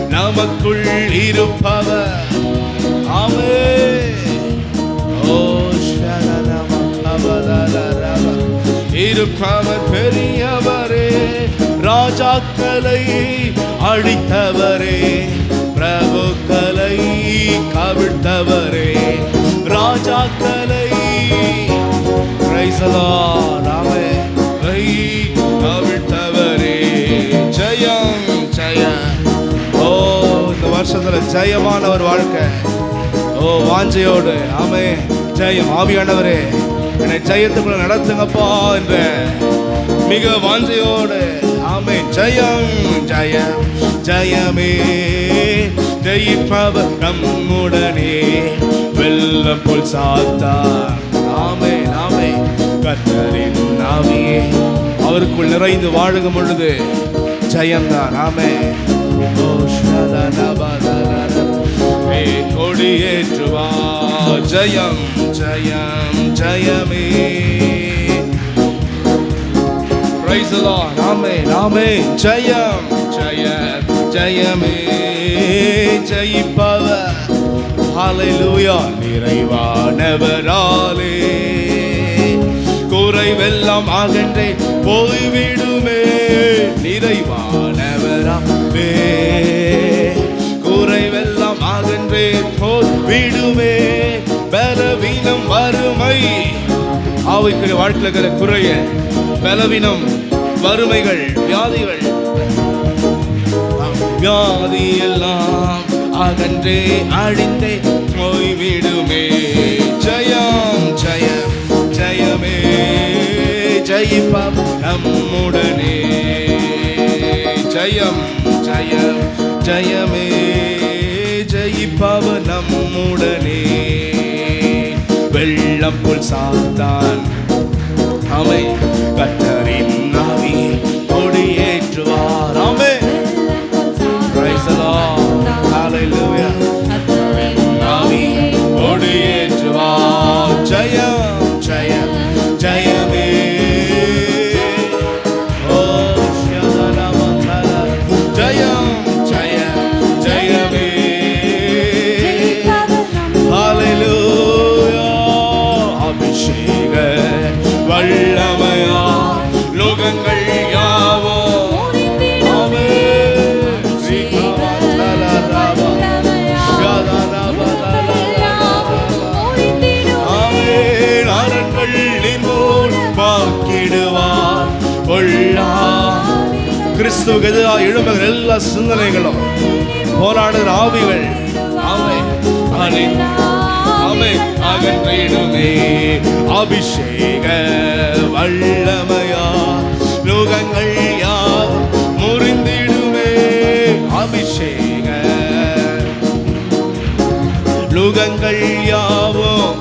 A: நமக்குள் இருப்பவர். ஆமென். ஓ இருப்பவர் பெரியவரே. ராஜாக்களை அழித்தவரே. பிரபுக்களை கவிழ்த்தவரே. ராஜாக்களை கவிழ்த்தவரே. ஜெயம் ஜெய. ஓ இந்த வருஷத்துல ஜெயமான ஒரு வாழ்க்கை. ஓ வாஞ்சையோடு ஆமே ஜெயம். ஆவியானவரே என்னை ஜெயத்துக்குள்ள நடத்துங்கப்பா என்ற மிக வாஞ்சையோடு ஆமே. ஜெயம் ஜெய ஜெயமே. ஜெயிப்பவர் நம்முடனே. வெள்ளம் போல் சாத்தான் ஆமே ஆமே. கர்த்தரின் ஆவியே அவருக்குள் நிறைந்து வாழும் பொழுது ஜெயம்தான். ஆமே. கொடியேற்றுவா. ஜெயம் ஜெயம் ஜெயமே. Praise the Lord. ஆமென் ஆமென். ஜெயம் ஜெய ஜெயமே. ஜெயிப்பவர் ஹல்லேலூயா. நிறைவானவராலே குறைவெல்லாம் அகன்றே போய்விடுமே. நிறைவானவராலே குறைவெல்லாம் அகன்றே போய்விடுமே. பலவீனம் வறுமை ஆவிக்குரிய வாழ்க்கையில் இருக்கிற குறைய பலவீனம் வறுமைகள் வியாதிகள் வியாதியெல்லாம் அகன்றே அழிந்தே போய்விடுமே. ஜெயம் ஜெயம் ஜெயமே. ஜெயிப்பவர் நம்முடனே. ஜெயம் ஜெயம் ஜெயமே. ஜெயிப்பவர் நம்முடனே. வெள்ளம் போல் சாத்தான் அவை கர்த்தரின் ஆவியை கொடியேற்றுவார். ஆமென். Praise the Lord. Hallelujah. ஆவியை கொடியேற்றுவார். ஜெயம் ஜெயம் ஜெயமே. ஓ ஜெயம் ஜெயம் ஜெயமே. Hallelujah. அபிஷேக வல்லமையா லோகங்கள் யாவோ கிறிஸ்துவுக்கு எதிராக எழும்புகிற எல்லா சிந்தனைகளும் போராடுகிற ஆவிகள் அகன்றிடுமே. அபிஷேக வல்லமையா லோகங்கள் யாவும் முறிந்திடுமே. அபிஷேக லோகங்கள் யாவும்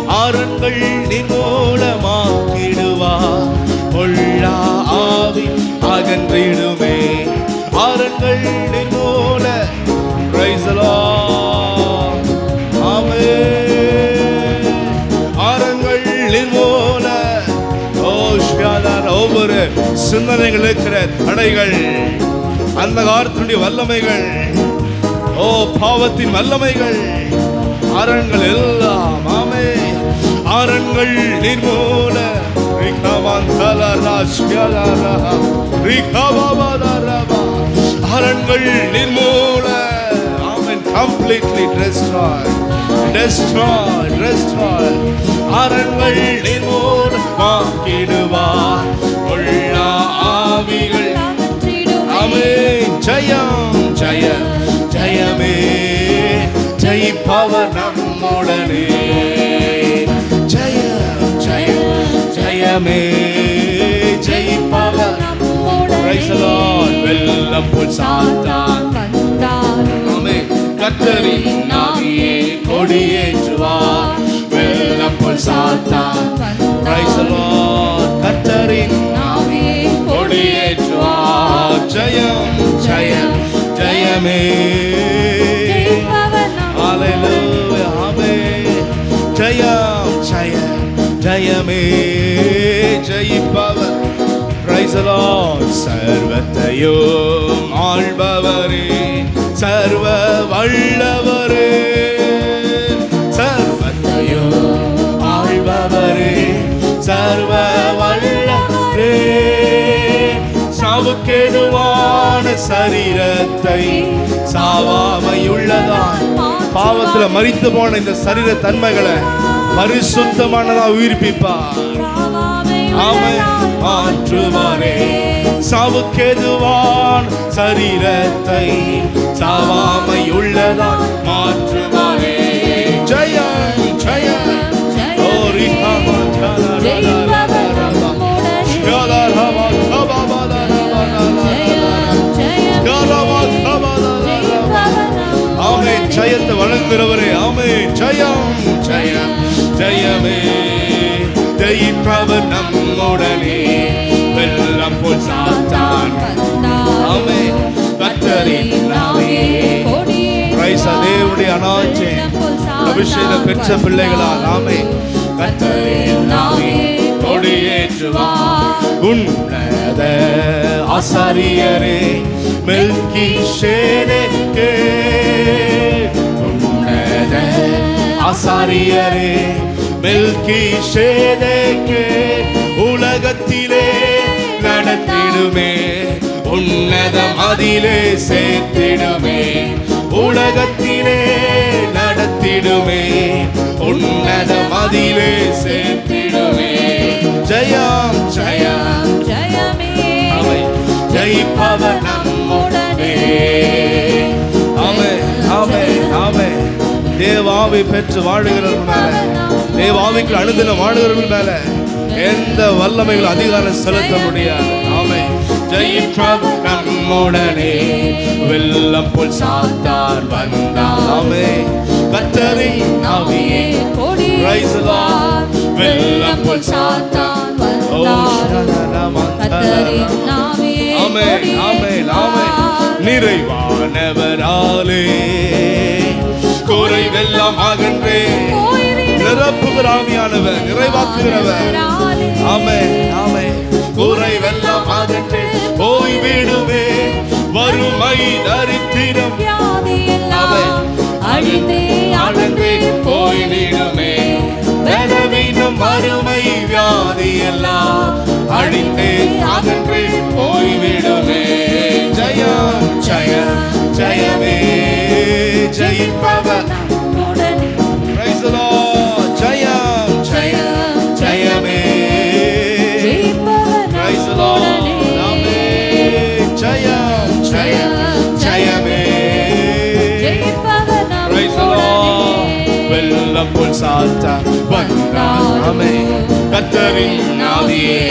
A: அரண்கள் நிர்மூலமாக்கிடுவார். பொல்லா ஆவி அகன்றிடுமே. அரண்கள் நிர்மூல. Praise the Lord. ஆமென். அரண்கள் நிர்மூல. ஒவ்வொரு சிந்தனைகள் இருக்கிற தடைகள் அந்த காலத்தினுடைய வல்லமைகள் ஓ பாவத்தின் வல்லமைகள் அரண்கள் எல்லாம் ஆமே அரண்கள் நிர்மூல. அரண்கள் நிர்மூல. ஆமென். completely destroy destroy destroy. அரண்கள் நிர்மூலமாக்கிடுவார் பொல்லா ஆவிகள். ஆமென். ஜெயம் ஜெயம் ஜெயமே. ஜெயிப்பவர் நம்முடனே. ஜெயம் ஜெயம் ஜெயமே. ஜெயிப்பவர். Praise the Lord. வெள்ளம் போல் சாத்தான் ஆமென். கர்த்தரின் ஆவியை கொடியேற்றுவார். வெள்ளம் போல் சாத்தான். Praise the Lord. கர்த்தரின் ஜெயிப்பவர். Praise the Lord. சர்வத்தையும் ஆள்பவரே, சர்வ வல்லவரே, சர்வத்தையும் ஆள்பவரே, சர்வ வல்லவரே, சாவுக்கேதுவான சரீரத்தை சாவாமையுள்ளதான் பாவத்துல மரித்து போன இந்த சரீர தன்மைகளை பரிசுத்தமானதா உயிர்ப்பிப்பார். ஆமென். மாற்றுவாரே, சாவுக்கேதுவான சரீரத்தை சாவாமையுள்ளதா மாற்றுவாரே. ஜெயம் ஜெயம் ஓரி ஆமென். ஜெயத்தை வழங்குகிறவரே, ஆமென். ஜெயம் ஜெயம் ஜெயமே. ஜெயிப்பவர் நம்முடனே, வெள்ளம் போல் சாத்தான். ஆமென். கர்த்தரின் நாமே. பிரைஸ் தேவனுடைய அனாயிண்டிங் அபிஷேகம் பெற்ற பிள்ளைகளால் ஆமென். கர்த்தரின் நாமே கொடியேற்றுவார். உன்னத ஆசாரியரே மெல்கிசேதேக்கே, உன்னத ஆசாரியரே மெல்கிசேதேக்கே, உலகத்திலே நடத்திடுமே, உன்னதம் அதிலே சேர்த்திடுமே, உலகத்திலே நடத்திடுமே, உன்னதம் அதிலே சேர்த்திடுமே. ஜெயம் ஜெயம் ஜெயமே. ஜெயிப்பவர் நம்முடனே. ஆமென் ஆமென் ஆமென். தேவாவை பெற்று வாழுகிறவர்கள் மேல, தேவாவிக்கு அனுதினம் வாழுகிறவர்கள் மேல எந்த வல்லமைகள் அதிகாரம் செலுத்த முடியாது. ஆமென். ஜெயிப்பவர் நம்முடனே, வெள்ளம் போல் சாத்தான் வந்தான். ஆமென். கர்த்தரின் ஆவியே பிரைஸ் தி லார்ட். வெள்ளம் போல் சாத்தான் வந்தான். கர்த்தரின் ஆவியே ஆமென் ஆமென் ஆமென். நிறைவானவராலே குறைவெல்லாம் அகன்றே நிரப்புகிற ஆவியானவர், நிறைவாக்குகிறவர். ஆமென் ஆமென். குறைவெல்லாம் அகன்றே போய்விடுமே, வறுமை தரித்திரம் ஆமென் அழிந்தே அகன்றே போய்விடுமே, பலவீனம் வறுமை வியாதி எல்லாம் அழிந்தே அகன்றே போய்விடுமே. ஜெயம் ஜெயம் ஜெயமே. ஜெயிப்பவர் பிரைஸ் தி லார்ட். ஜெயம் ஜெயம் ஜெயமே. Price the Lord. ஆமென். ஜெயம் ஜெயம் ஜெயமே. Price the Lord. வெள்ளம் போல் சாத்தான் வந்தான். ஆமென். கர்த்தரின் ஆவியே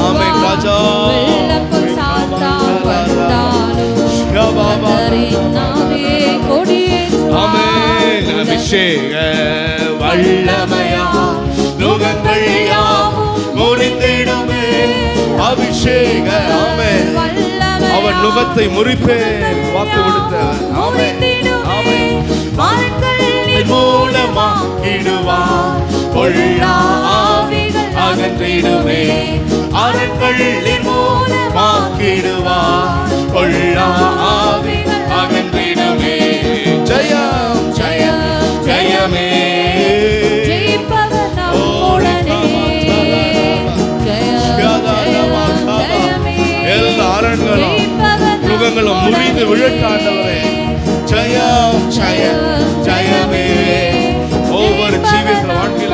A: ஆமென். ராஜா வெள்ளம் போல் சாத்தான் வந்தான். கர்த்தரின் ஆவியே கொடியேற்றுவார். ஆமென். அபிஷேக வல்லமையா நுகங்கள் யாவும் முறிந்திடுமே. அபிஷேக ஆமென். அவன் நுகத்தை முறிப்பேன் வாக்கு கொடுத்தவர். ஆமென் ஆமென். மரங்களின் மூலமாக்கிடுவார், பொல்லா ஆவிகள் அகற்றிடுமே. அரண்களின் மூலமாக்கிடுவார், பொல்லா ஆவிகள் அகற்றிடுமே. ஜெயம் ஜெயம் ஜெயமே. எல்லா அரண்களும் நுகங்களும் முறிந்து விழட்டாண்டவரே. ஜெயம் ஜெயம் ஜெயமே. ஒவ்வொரு ஜீவித்த வாழ்க்கையில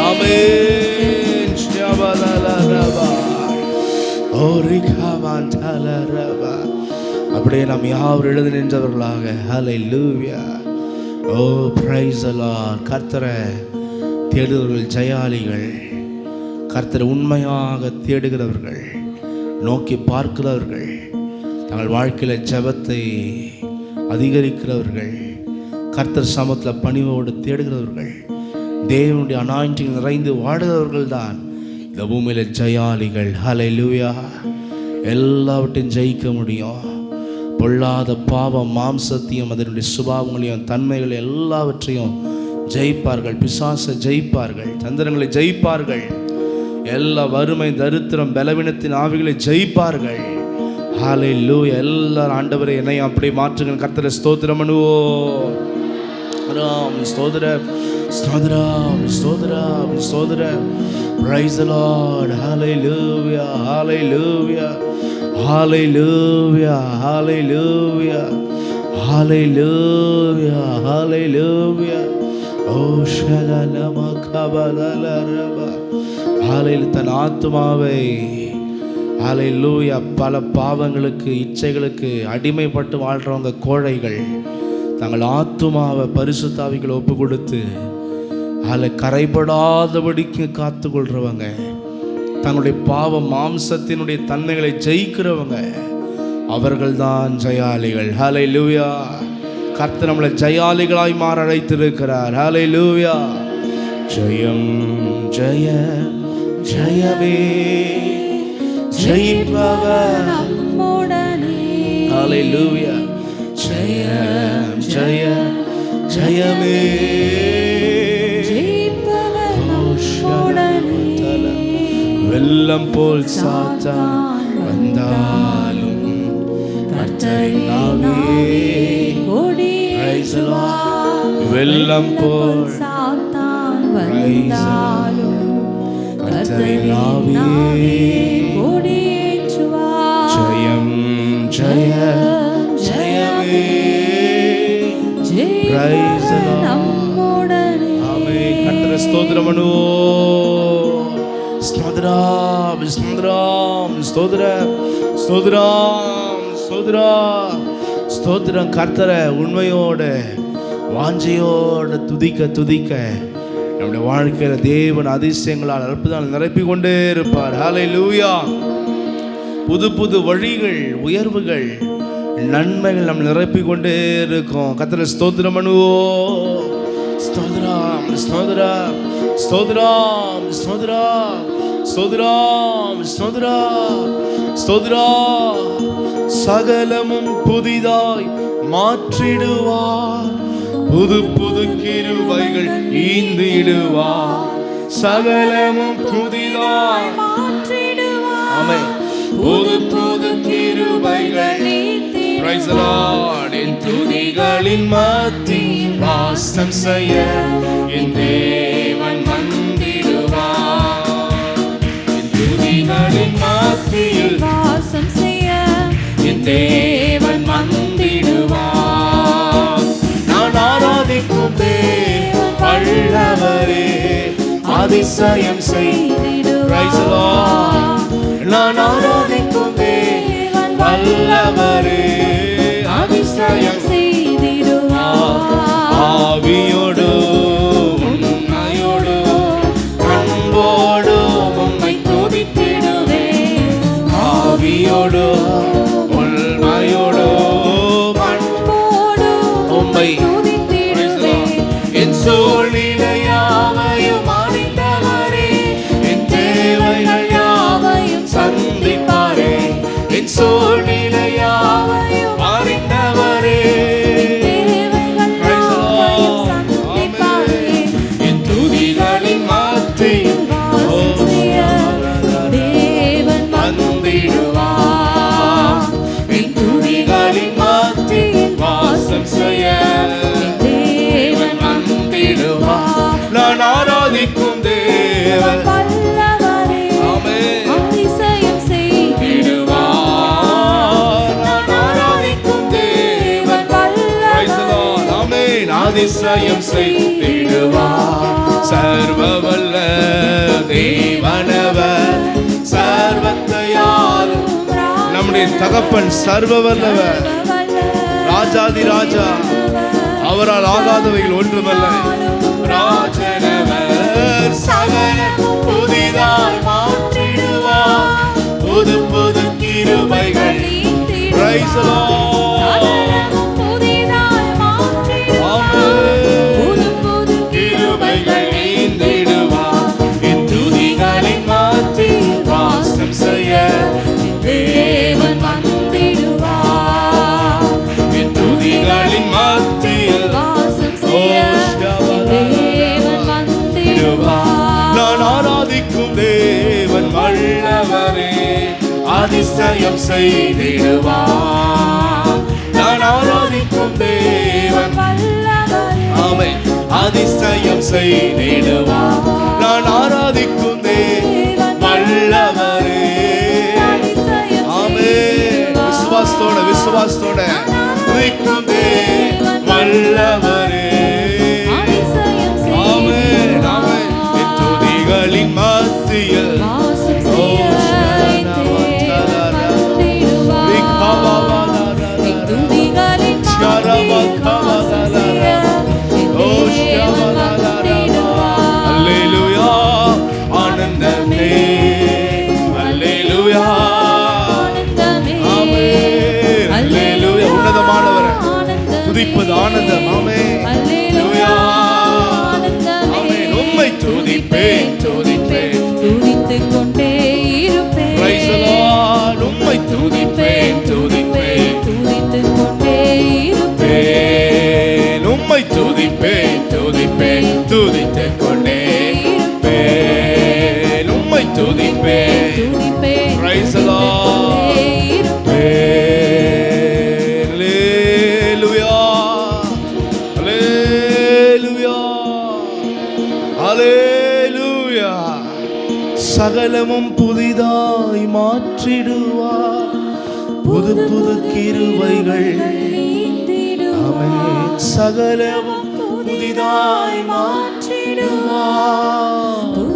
A: ஆமென். ஜபலலரபா ஓரிகாமந்தலரபா. அப்படியே நாம் யாவர் எழுதி நின்றவர்களாக ஹல்லேலூயா. ஓ பிரைஸ் தி லார்ட். கர்த்தரை தேடுகிறவர்கள் ஜெயாலிகள். கர்த்தரை உண்மையாக தேடுகிறவர்கள், நோக்கி பார்க்கிறவர்கள், தங்கள் வாழ்க்கையில் ஜெபத்தை அதிகரிக்கிறவர்கள், கர்த்தர் சமூகத்தில் பணிவோடு தேடுகிறவர்கள், தேவனுடைய அனாயிண்டிங் நிறைந்து வாடுகிறவர்கள் தான் இந்த பூமியில் ஜெயாலிகள். ஹல்லேலூயா. எல்லாவற்றையும் ஜெயிக்க முடியும். பொல்லாத பாவம் மாம்சத்தையும் அதனுடைய சுபாவங்களையும் தன்மைகளை எல்லாவற்றையும் ஜெயிப்பார்கள். பிசாசை ஜெயிப்பார்கள், தந்திரங்களை ஜெயிப்பார்கள். எல்லா வறுமை, தரித்திரம், பலவீனத்தின் ஆவிகளை ஜெயிப்பார்கள். ஹல்லேலூயா. எல்லாரும் ஆண்டவரே என்னை அப்படி மாற்றுங்க. கர்த்தரை ஸ்தோத்திரம் பண்ணுவோம். ஸ்தோத்திரம், ஸ்தோத்திரம், ஸ்தோத்திரம், ஸ்தோத்திரம். Praise the Lord. Hallelujah, hallelujah, hallelujah, hallelujah, hallelujah, hallelujah. Oh shalalama kabalaraba. Hallelujah. தன் ஆத்துமாவை ஹல்லேலூயா பல பாவங்களுக்கு, இச்சைகளுக்கு அடிமைப்பட்டு வாழ்றவங்க கோழைகள் தங்கள் ஆத்துமாவை பரிசுத்த ஆவிக்கு ஒப்பு கொடுத்து அதில் கரைபடாதபடிக்கு காத்து கொள்றவங்க, தங்களுடைய பாவ மாம்சத்தினுடைய தன்மைகளை ஜெயிக்கிறவங்க, அவர்கள்தான் ஜெயாளிகள். ஹல்லேலூயா. கர்த்தர் நம்மளை ஜெயாளிகளாய் மாற அழைத்திருக்கிறார். ஹல்லேலூயா. ஜெயம் ஜெய ஜெயமே, ஜெயிப்பவர் நம்முடனே. ஹல்லேலூயா. ஜெயம் ஜெய ஜெயமே, ஜெயிப்பவர் நம்முடனே. வெள்ளம் போல் சாத்தான் வந்தாலும் கர்த்தரின் ஆவியே கொடியேற்றுவார். வெள்ளம் போல் சாத்தான் வந்தாலும் கர்த்தரின் ஆவியே கொடியேற்றுவார். ஜெயம் ஜெய ஜெயமே, ஜெயிப்பவர் நம்முடனே. ஆமென். கர்த்தரை ஸ்தோத்திரம் பண்ணுவோம். ஸ்தோத்திரம், ஸ்தோத்திரம், ஸ்தோத்திரம், ஸ்தோத்திரம், ஸ்தோத்திரம், ஸ்தோத்திரம். கர்த்தரை உண்மையோடு வாஞ்சையோடு துதிக்க துதிக்க நம்முடைய வாழ்க்கையில தேவன் அதிசயங்களால் அற்புதங்கள் நிரப்பிக் கொண்டே இருப்பார். ஹல்லேலூயா. புது புது வழிகள், உயர்வுகள், நன்மைகள் நம்ம நிரப்பிக் கொண்டே இருக்கும். கர்த்தரை ஸ்தோத்திரம் பண்ணுவோம். ஸ்தோத்திரம், ஸ்தோத்திரம், ஸ்தோத்திரம், ஸ்தோத்திரம், ஸ்தோத்திரம், ஸ்தோத்திரம், ஸ்தோத்திரம். சகலமும் புதிதாய் மாற்றிடுவார், புது புது கிருபைகள் ஈந்திடுவார். சகலமும் புதிதாய் மாற்றிடுவார். ஆமென். புது புது கிருபைகள். Praise the Lord. என் துதிகளின் மத்தியில் வாசம் செய்ய என் தேவன் வந்திடுவார். என் துதிகளின் மத்தியில் வாசம் செய்ய என் தேவன் வந்திடுவார். நான் ஆராதிக்கும் தேவன் வல்லவரே, அதிசயம் செய்திடுவார். Praise the Lord. நான் ஆராதிக்கும் தேவன் வல்லவரே, அதிசயம் செய்திடுவார். ஆவியோடு உண்மையோடு அன்போடு உம்மை துதித்திடுவேன். ஆவியோடு உண்மையோடு அன்போடு உம்மை துதித்திடுவேன். என் சூழ்நிலையாவையும் அறிந்தவரே, என் தேவைகள் யாவையும் சந்திப்பாரே. என் சூழ்நிலையாவையும் அறிந்தவரே, என் துதிகளின் மத்தியில் தேவன் வந்திடுவார். என் துதிகளின் மத்தியில் வாசம் செய்ய தேவன் வந்திடுவார். நான் ஆராதிக்கும் தேவன் வல்லவரே, ஆமென், அதிசயம் செய்திடுவார். நான் ஆராதிக்கும் தேவன் வல்லவரே, ஆமென், அதிசயம் செய்திடுவார். சர்வவல்ல தேவனவர், சர்வத்தையாலும் நம்முடைய தகப்பன் சர்வவல்லவர், ராஜாதி ராஜா, அவரால் ஆகாதவைகள் ஒன்றுமல்ல. ராஜனவர் சகல புதிதாய் மாற்றிடுவார், புது புது கிருபைகள். Praise the Lord. கிருபைகள் ஈந்திடுவார். என் துதிகளின் மத்தியில் வாசம் செய்ய தேவன் வந்திடுவார். என் துதிகளின் மத்தியில் வாசம் செய்ய தேவன் வந்திடுவார். நான் அதிசயம் செய்திடுவார். நான் ஆராதிக்கும் தேவன் ஆமென் அதிசயம் செய்திடுவார். நான் ஆராதிக்கும் தேவன் வல்லவரே. ஆமென் விசுவாசத்தோட துதிக்கும் தேவன் வல்லவரே. ஆமென் ஆமென் என் துதிகளின் மத்தியில் துதிப்பது ஆனந்தம். ஆமென் உம்மை துதிப்பேன் துதிப்பேன்
B: துதித்துக் கொண்டே இருப்பேன்.
A: Price the Lord. உம்மை துதிப்பேன் துதிப்பேன்
B: துதித்துக் கொண்டே இருப்பேன்.
A: உம்மை துதிப்பேன் துதிப்பேன் துதித்துக் கொண்டே இருப்பேன். உம்மை துதிப்பேன்
B: துதிப்பேன்.
A: Price the Lord. சகலமும் புதிதாய் மாற்றிடுவார். புது புது கிருபைகள் ஆமென். சகலமும் புதிதாய் மாற்றிடுவார்.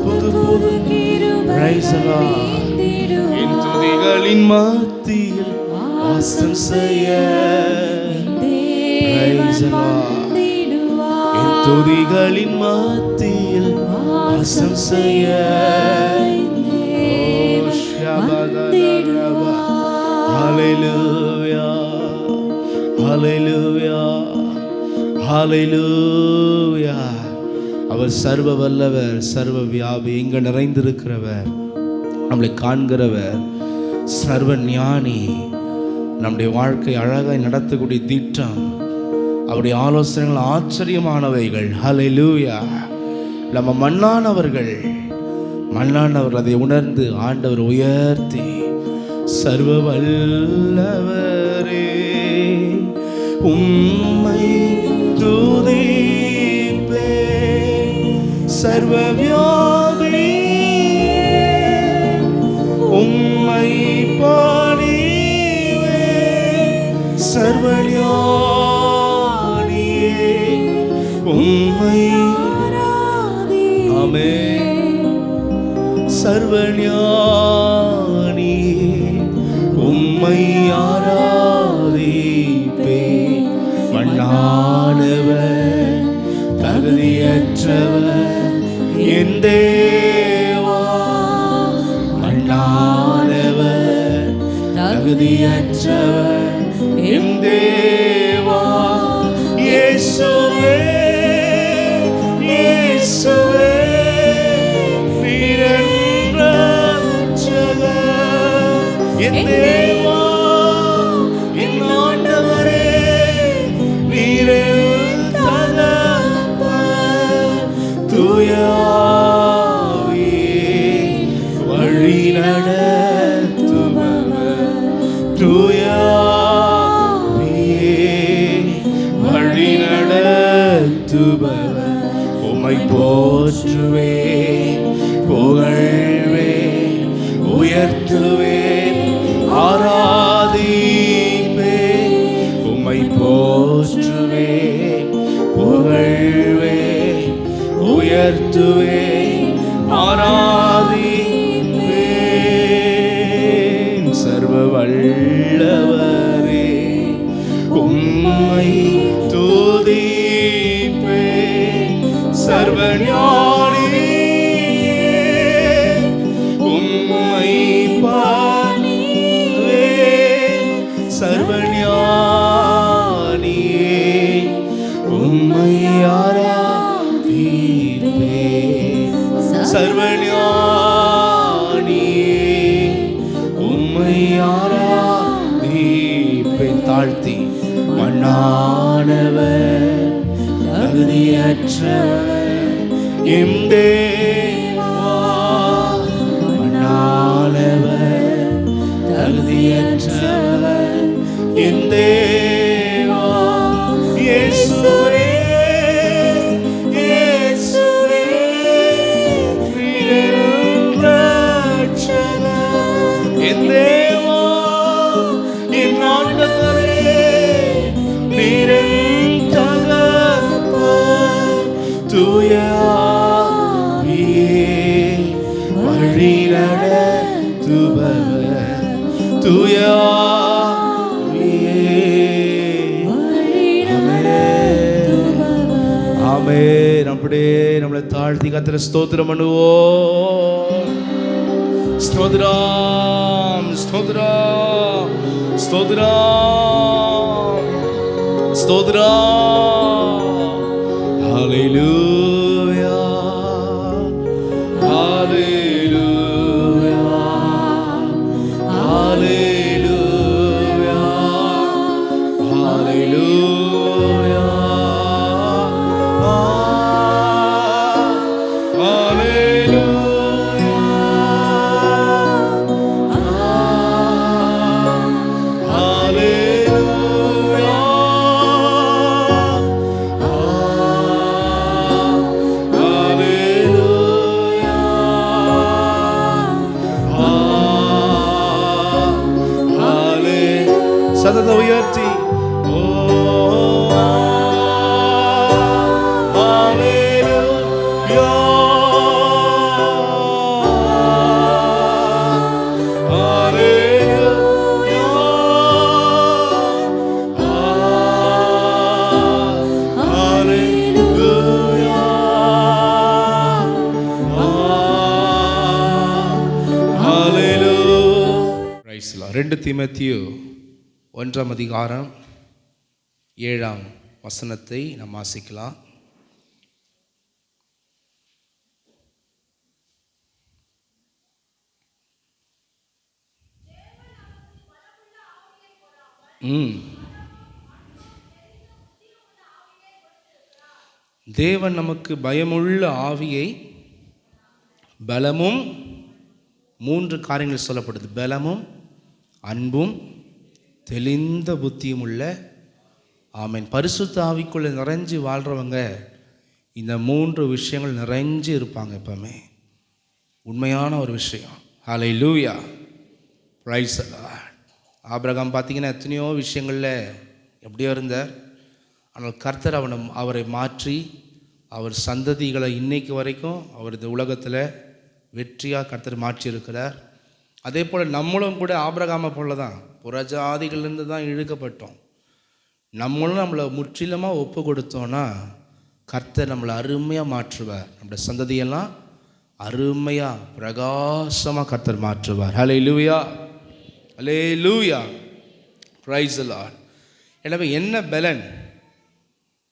A: புது புது கிருபைகள் என் துதிகளின் மத்தியில் வாசம் செய்ய என் துதிகளின் மத்தியில் வாசம் செய்ய Hallelujah, hallelujah, hallelujah. அவர் சர்வ வல்லவர், சர்வ வியாபி, இங்க நிறைந்திருக்கிறவர், நம்மளை காண்கிறவர், சர்வ ஞானி, நம்முடைய வாழ்க்கை அழகாய் நடத்தக்கூடிய திட்டம், அவருடைய ஆலோசனைகள் ஆச்சரியமானவைகள். ஹல்லேலூயா. நம்ம மண்ணானவர்கள் அதை உணர்ந்து ஆண்டவர் உயர்த்தி சர்வ வல்லவரே உம்மை துதிப்பேன். சர்வ வியாபி உம்மை பாடிவேன். சர்வ ஞானியே உம்மை ஆமென். சர்வ ஞானி உம்மை ஆராதிப்பேன். மண்ணானவர் தகுதியற்றவர் என் தேவா. மண்ணானவர் தகுதியற்றவர் என் தேவா. இயேசுவே இயேசுவே என் தேவா என் ஆண்டவரே நீரே தகப்பன். தூய ஆவியே வழி நடத்துபவர். தூய ஆவியே வழி நடத்துபவர். உம்மை போற்றுவேன் புகழ்வேன் உயர்த்துவேன் ஆராதிப்பேன். உம்மை போற்றுவேன் புகழ்வேன் உயர்த்துவேன் ஆராதிப்பேன். சர்வ வல்லவரே உம்மை துதிப்பேன். சர்வ ஞானி உம்மை பாடுவேன். சர்வ ஞானியே உம்மை ஆராதிப்பேன். சர்வ ஞானியே உம்மை ஆராதிப்பேன். தாழ்த்தி மண்ணானவர் தகுதியற்றவர் எம் தேவா. மண்ணானவர் தகுதி வழி நடத்துபவர் தூய ஆவியே. ஆமென். அப்படியே நம்மளை தாழ்த்தி கர்த்தரை ஸ்தோத்திரம் பண்ணுவோம். ஸ்தோத்திரம் ஸ்தோத்திரம் ஸ்தோத்திரம் ஸ்தோத்திரம். ஹல்லேலூயா ஹல்லேலூயா ஹல்லேலூயா ஹல்லேலூயா சதத்தை உயர்த்தி ரெண்டு தீமோத்தேயு 1ஆம் அதிகாரம் 7ஆம் வசனத்தை நாம் வாசிக்கலாம். தேவன் நமக்கு பயமுள்ள ஆவியை பலமும் 3 காரியங்கள் சொல்லப்படுது. பலமும் அன்பும் தெளிந்த புத்தியும் உள்ள ஆமென். பரிசுத்த ஆவிக்குள்ளே நிறைஞ்சு வாழ்கிறவங்க இந்த 3 விஷயங்கள் நிறைஞ்சு இருப்பாங்க எப்பவுமே. உண்மையான ஒரு விஷயம். ஹல்லேலூயா பிரைஸ் தி லார்ட். ஆபிரகாம் பார்த்தீங்கன்னா எத்தனையோ விஷயங்களில் எப்படியோ இருந்தார். ஆனால் கர்த்தர் அவரை மாற்றி அவர் சந்ததிகளை இன்னைக்கு வரைக்கும் அவர் இந்த உலகத்தில் வெற்றியாக கர்த்தர் மாற்றியிருக்கிறார். அதே போல் நம்மளும் கூட ஆபிரகாமை போல தான் புறஜாதிகளிலிருந்து தான் இழுக்கப்பட்டோம். நம்மளும் நம்மளை முற்றிலுமாக ஒப்பு கொடுத்தோன்னா கர்த்தர் நம்மளை அருமையாக மாற்றுவார். நம்மளோட சந்ததியெல்லாம் அருமையாக பிரகாசமாக கர்த்தர் மாற்றுவார். ஹல்லேலூயா ஹல்லேலூயா பிரைஸ் தி லார்ட். எனவே என்ன பலன்?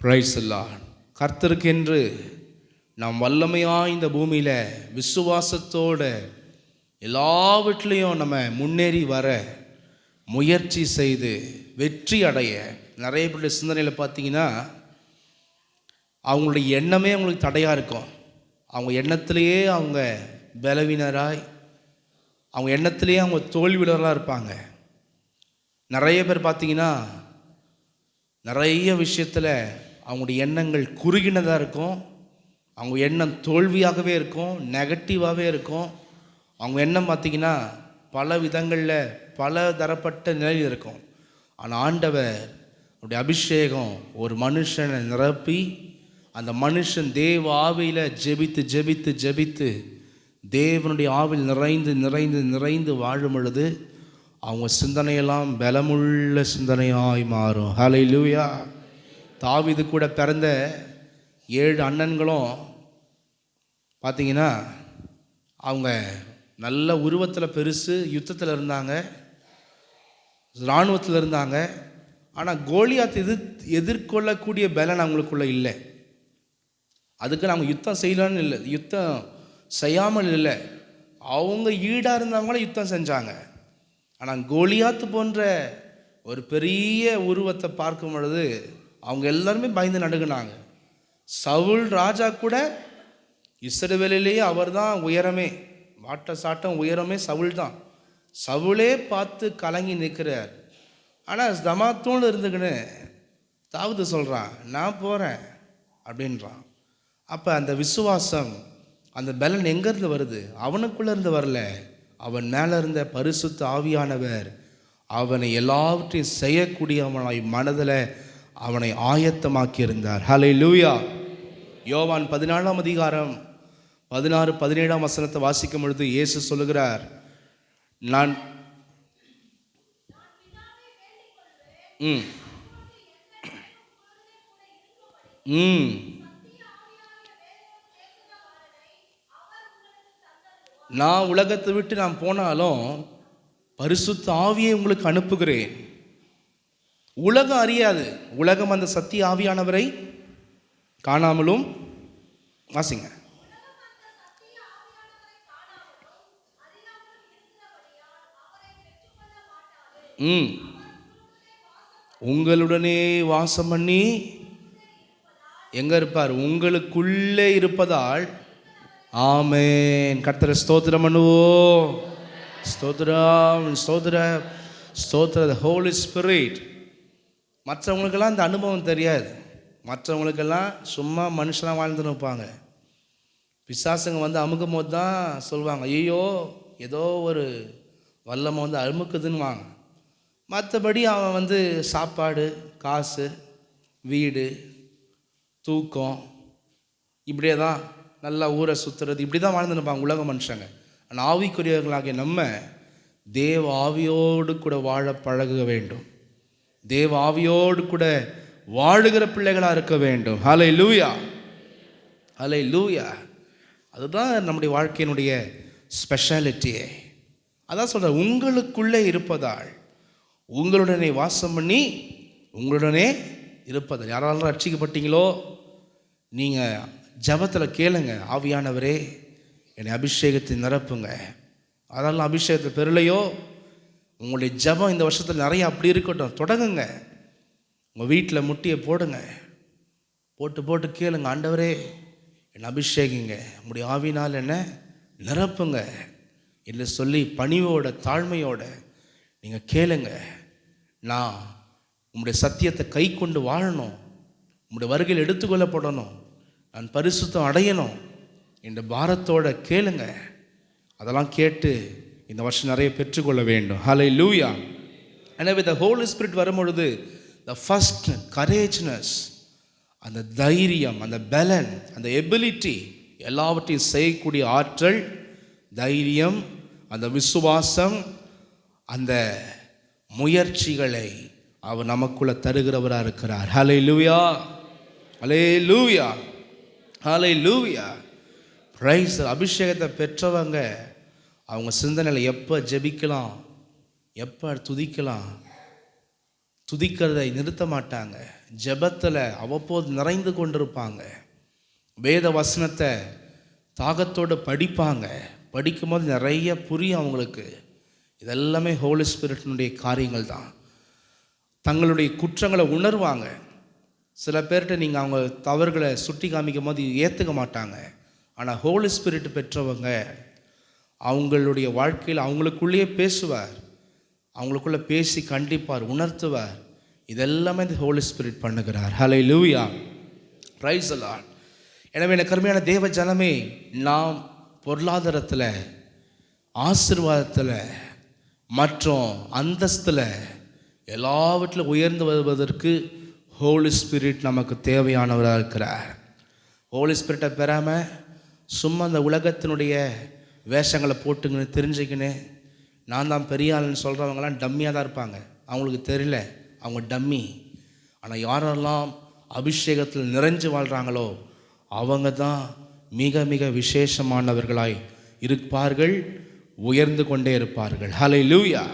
A: Price the Lord. கர்த்தருக்கென்று நாம் வல்லமையாக இந்த பூமியில் விசுவாசத்தோடு எல்லாவற்றிலையும் நம்ம முன்னேறி வர முயற்சி செய்து வெற்றி அடைய. நிறைய பேருடைய சிந்தனையில் பார்த்தீங்கன்னா அவங்களுடைய எண்ணமே அவங்களுக்கு தடையாக இருக்கும். அவங்க எண்ணத்திலேயே அவங்க பலவீனராய், அவங்க எண்ணத்திலேயே அவங்க தோல்வியுள்ளவர்களாக இருப்பாங்க. நிறைய பேர் பார்த்தீங்கன்னா நிறைய விஷயத்தில் அவங்களுடைய எண்ணங்கள் குறுகினதாக இருக்கும். அவங்க எண்ணம் தோல்வியாகவே இருக்கும், நெகட்டிவாகவே இருக்கும். அவங்க எண்ணம் பார்த்திங்கன்னா பல விதங்களில் பல தரப்பட்ட நிலையில் இருக்கும். ஆனால் ஆண்டவர் அவருடைய அபிஷேகம் ஒரு மனுஷனை நிரப்பி அந்த மனுஷன் தேவ ஆவியில் ஜெபித்து ஜெபித்து ஜெபித்து தேவனுடைய ஆவில் நிறைந்து நிறைந்து நிறைந்து வாழும் பொழுது அவங்க சிந்தனையெல்லாம் பலமுள்ள சிந்தனையாய் மாறும். ஹல்லேலூயா. தாவீது கூட பிறந்த 7 அண்ணன்களும் பார்த்திங்கன்னா அவங்க நல்ல உருவத்தில் பெருசு, யுத்தத்தில் இருந்தாங்க, இராணுவத்தில் இருந்தாங்க. ஆனால் கோலியாத் எதிர்கொள்ளக்கூடிய பலன் அவங்களுக்குள்ளே இல்லை. அதுக்கு நாங்கள் யுத்தம் செய்யலான்னு இல்லை, யுத்தம் செய்யாமல் இல்லை, அவங்க ஈடாக இருந்தவங்களும் யுத்தம் செஞ்சாங்க. ஆனால் கோலியாத்து போன்ற ஒரு பெரிய உருவத்தை பார்க்கும் பொழுது அவங்க எல்லாருமே பயந்து நடுங்கினாங்க. சவுல் ராஜா கூட இஸ்ரவேலிலேயே அவர் தான் உயரமே, வாட்ட சாட்டம் உயரமே சவுல் தான். சவுலே பார்த்து கலங்கி நிற்கிறார். ஆனால் தமாத்தூள் இருந்துக்கின்னு தாவீது சொல்கிறான், நான் போகிறேன் அப்படின்றான். அப்போ அந்த விசுவாசம், அந்த பலன் எங்கேருந்து வருது? அவனுக்குள்ளே இருந்து வரல, அவன் மேலே இருந்த பரிசுத்த ஆவியானவர் அவனை எல்லாவற்றையும் செய்யக்கூடியவனாய் மனதில் அவனை ஆயத்தமாக்கி இருந்தார். ஹல்லேலூயா. யோவான் 14ஆம் அதிகாரம் 16, 17 வசனத்தை வாசிக்கும் பொழுது இயேசு சொல்லுகிறார், நான் ம் ம் நான் உலகத்தை விட்டு நான் போனாலும் பரிசுத்த ஆவியை உங்களுக்கு அனுப்புகிறேன். உலகம் அறியாது, உலகம் அந்த சத்திய ஆவியானவரை காணாமலும், வாசிங்க, உங்களுடனே வாசம் பண்ணி எங்க இருப்பார்? உங்களுக்குள்ளே இருப்பதால். ஆமென். கர்த்தரை ஸ்தோத்திரம் பண்ணுவோம். ஸ்தோத்திரம், ஸ்தோத்திரம், ஸ்தோத்திரம். தி ஹோலி ஸ்பிரிட். மற்றவங்களுக்கெல்லாம் இந்த அனுபவம் தெரியாது. மற்றவங்களுக்கெல்லாம் சும்மா மனுஷனாக வாழ்ந்துன்னு இருப்பாங்க. பிசாசுங்க வந்து அமுக்கும் போது தான் சொல்லுவாங்க, ஐயோ ஏதோ ஒரு வல்லமை வந்து அமுக்குதுன்னுவாங்க. மற்றபடி அவன் வந்து சாப்பாடு, காசு, வீடு, தூக்கம், இப்படியே தான் நல்லா ஊரை சுற்றுறது, இப்படி தான் வாழ்ந்துன்னு இருப்பாங்க உலக மனுஷங்க. ஆனால் ஆவிக்குரியவர்களாகிய நம்ம தேவ ஆவியோடு கூட வாழ பழக வேண்டும். தேவ ஆவியோடு கூட வாழுகிற பிள்ளைகளாக இருக்க வேண்டும். ஹல்லேலூயா, ஹல்லேலூயா. அதுதான் நம்முடைய வாழ்க்கையினுடைய ஸ்பெஷாலிட்டியே. அதான் சொல்கிறேன், உங்களுக்குள்ளே இருப்பதால், உங்களுடனே வாசம் பண்ணி உங்களுடனே இருப்பதால். யாராலும் ரட்சிக்கப்பட்டீங்களோ நீங்கள் ஜபத்தில் கேளுங்க, ஆவியானவரே என்னை அபிஷேகத்தை நிரப்புங்க. அதெல்லாம் அபிஷேகத்தை பெறலையோ உங்களுடைய ஜபம் இந்த வருஷத்தில் நிறைய அப்படி இருக்கட்டும். தொடங்குங்க, உங்கள் வீட்டில் முட்டியை போடுங்க, போட்டு கேளுங்க, ஆண்டவரே என்னை அபிஷேகிங்க, உங்களுடைய ஆவினால் என்ன நிரப்புங்க என்று சொல்லி பணிவோட தாழ்மையோட நீங்கள் கேளுங்க. நான் உங்களுடைய சத்தியத்தை கை கொண்டு வாழணும், உங்களுடைய வருகையில் எடுத்துக்கொள்ளப்படணும், நான் பரிசுத்தம் அடையணும் என்ற பாரத்தோட கேளுங்க. அதெல்லாம் கேட்டு இந்த வருஷம் நிறைய பெற்றுக்கொள்ள வேண்டும். ஹல்லேலூயா. எனவே the Holy Spirit வரும்பொழுது the first courageousness, அந்த தைரியம், அந்த பலன், அந்த எபிலிட்டி, எல்லாவற்றையும் செய்யக்கூடிய ஆற்றல், தைரியம், அந்த விசுவாசம், அந்த முயற்சிகளை அவர் நமக்குள்ள தருகிறவராக இருக்கிறார். ஹல்லேலூயா, ஹல்லேலூயா, ஹல்லேலூயா. பிரைஸ். அபிஷேகத்தை பெற்றவங்க அவங்க சிந்தனையில் எப்போ ஜெபிக்கலாம், எப்போ துதிக்கலாம், துதிக்கிறதை நிறுத்த மாட்டாங்க. ஜெபத்தில் அவ்வப்போது நிறைந்து கொண்டிருப்பாங்க. வேத வசனத்தை தாகத்தோடு படிப்பாங்க. படிக்கும்போது நிறைய புரியும் அவங்களுக்கு. இதெல்லாமே ஹோலி ஸ்பிரிட்டினுடைய காரியங்கள் தான். தங்களுடைய குற்றங்களை உணர்வாங்க. சில பேர்கிட்ட நீங்கள் அவங்க தவறுகளை சுட்டி காமிக்கும் போது ஏற்றுக்க மாட்டாங்க. ஆனால் ஹோலி ஸ்பிரிட் பெற்றவங்க அவங்களுடைய வாழ்க்கையில் அவங்களுக்குள்ளேயே பேசுவார், அவங்களுக்குள்ளே பேசி கண்டிப்பார், உணர்த்துவார். இதெல்லாமே இந்த ஹோலி ஸ்பிரிட் பண்ணுகிறார். ஹல்லேலூயா, பிரைஸ் தி லார்ட். எனவே எனக்கு அருமையான தேவ ஜனமே, நாம் பொருளாதாரத்தில், ஆசீர்வாதத்தில் மற்றும் அந்தஸ்தில் எல்லாவற்றிலும் உயர்ந்து வருவதற்கு ஹோலி ஸ்பிரிட் நமக்கு தேவையானவராக இருக்கிறார். ஹோலி ஸ்பிரிட்டை பெறாமல் சும்மா அந்த உலகத்தினுடைய வேஷங்களை போட்டுங்கன்னு தெரிஞ்சுக்கின்னு நான் தான் பெரிய ஆளுன்னு சொல்கிறவங்களாம் டம்மியாக தான் இருப்பாங்க. அவங்களுக்கு தெரியல, அவங்க டம்மி. ஆனால் யாரெல்லாம் அபிஷேகத்தில் நிறைஞ்சு வாழ்கிறாங்களோ அவங்க தான் மிக மிக விசேஷமானவர்களாய் இருப்பார்கள், உயர்ந்து கொண்டே இருப்பார்கள். ஹல்லேலூயா.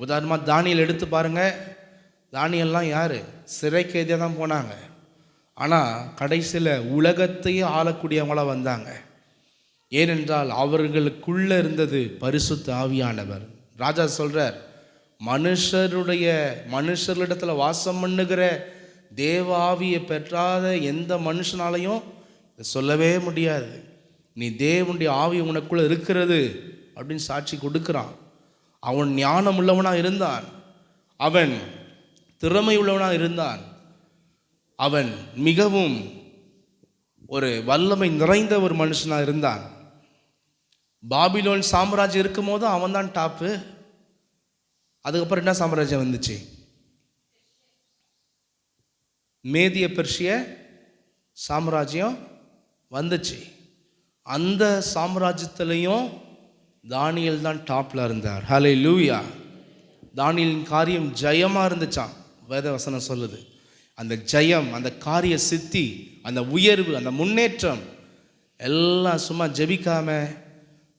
A: உதாரணமாக தானியேல் எடுத்து பாருங்கள். தானியேல்லாம் யார்? சிறை கைதியாக தான் போனாங்க. ஆனால் கடைசியில் உலகத்தையே ஆளக்கூடியவங்களாக வந்தாங்க. ஏனென்றால் அவர்களுக்குள்ளே இருந்தது பரிசுத்த ஆவியானவர். ராஜா சொல்கிறார், மனுஷர்களிடத்தில் வாசம் பண்ணுகிற தேவ ஆவியை பெற்றாத எந்த மனுஷனாலையும் சொல்லவே முடியாது. நீ தேவனுடைய ஆவி உனக்குள்ளே இருக்கிறது அப்படின்னு சாட்சி கொடுக்குறான். அவன் ஞானம் உள்ளவனாக இருந்தான், அவன் திறமை உள்ளவனாக இருந்தான், அவன் மிகவும் ஒரு வல்லமை நிறைந்த ஒரு மனுஷனாக இருந்தான். பாபிலோன் சாம்ராஜ்யம் இருக்கும் போது அவன் தான் டாப்பு. அதுக்கப்புறம் என்ன சாம்ராஜ்யம் வந்துச்சு? மேதிய பெர்ஷிய சாம்ராஜ்யம் வந்துச்சு. அந்த சாம்ராஜ்யத்திலையும் தானியேல் தான் டாப்பில் இருந்தார். ஹல்லேலூயா. தானியேலின் காரியம் ஜெயமாக இருந்துச்சான். வேத வசனம் சொல்லுது. அந்த ஜெயம், அந்த காரிய சித்தி, அந்த உயர்வு, அந்த முன்னேற்றம் எல்லாம் சும்மா ஜெபிக்காம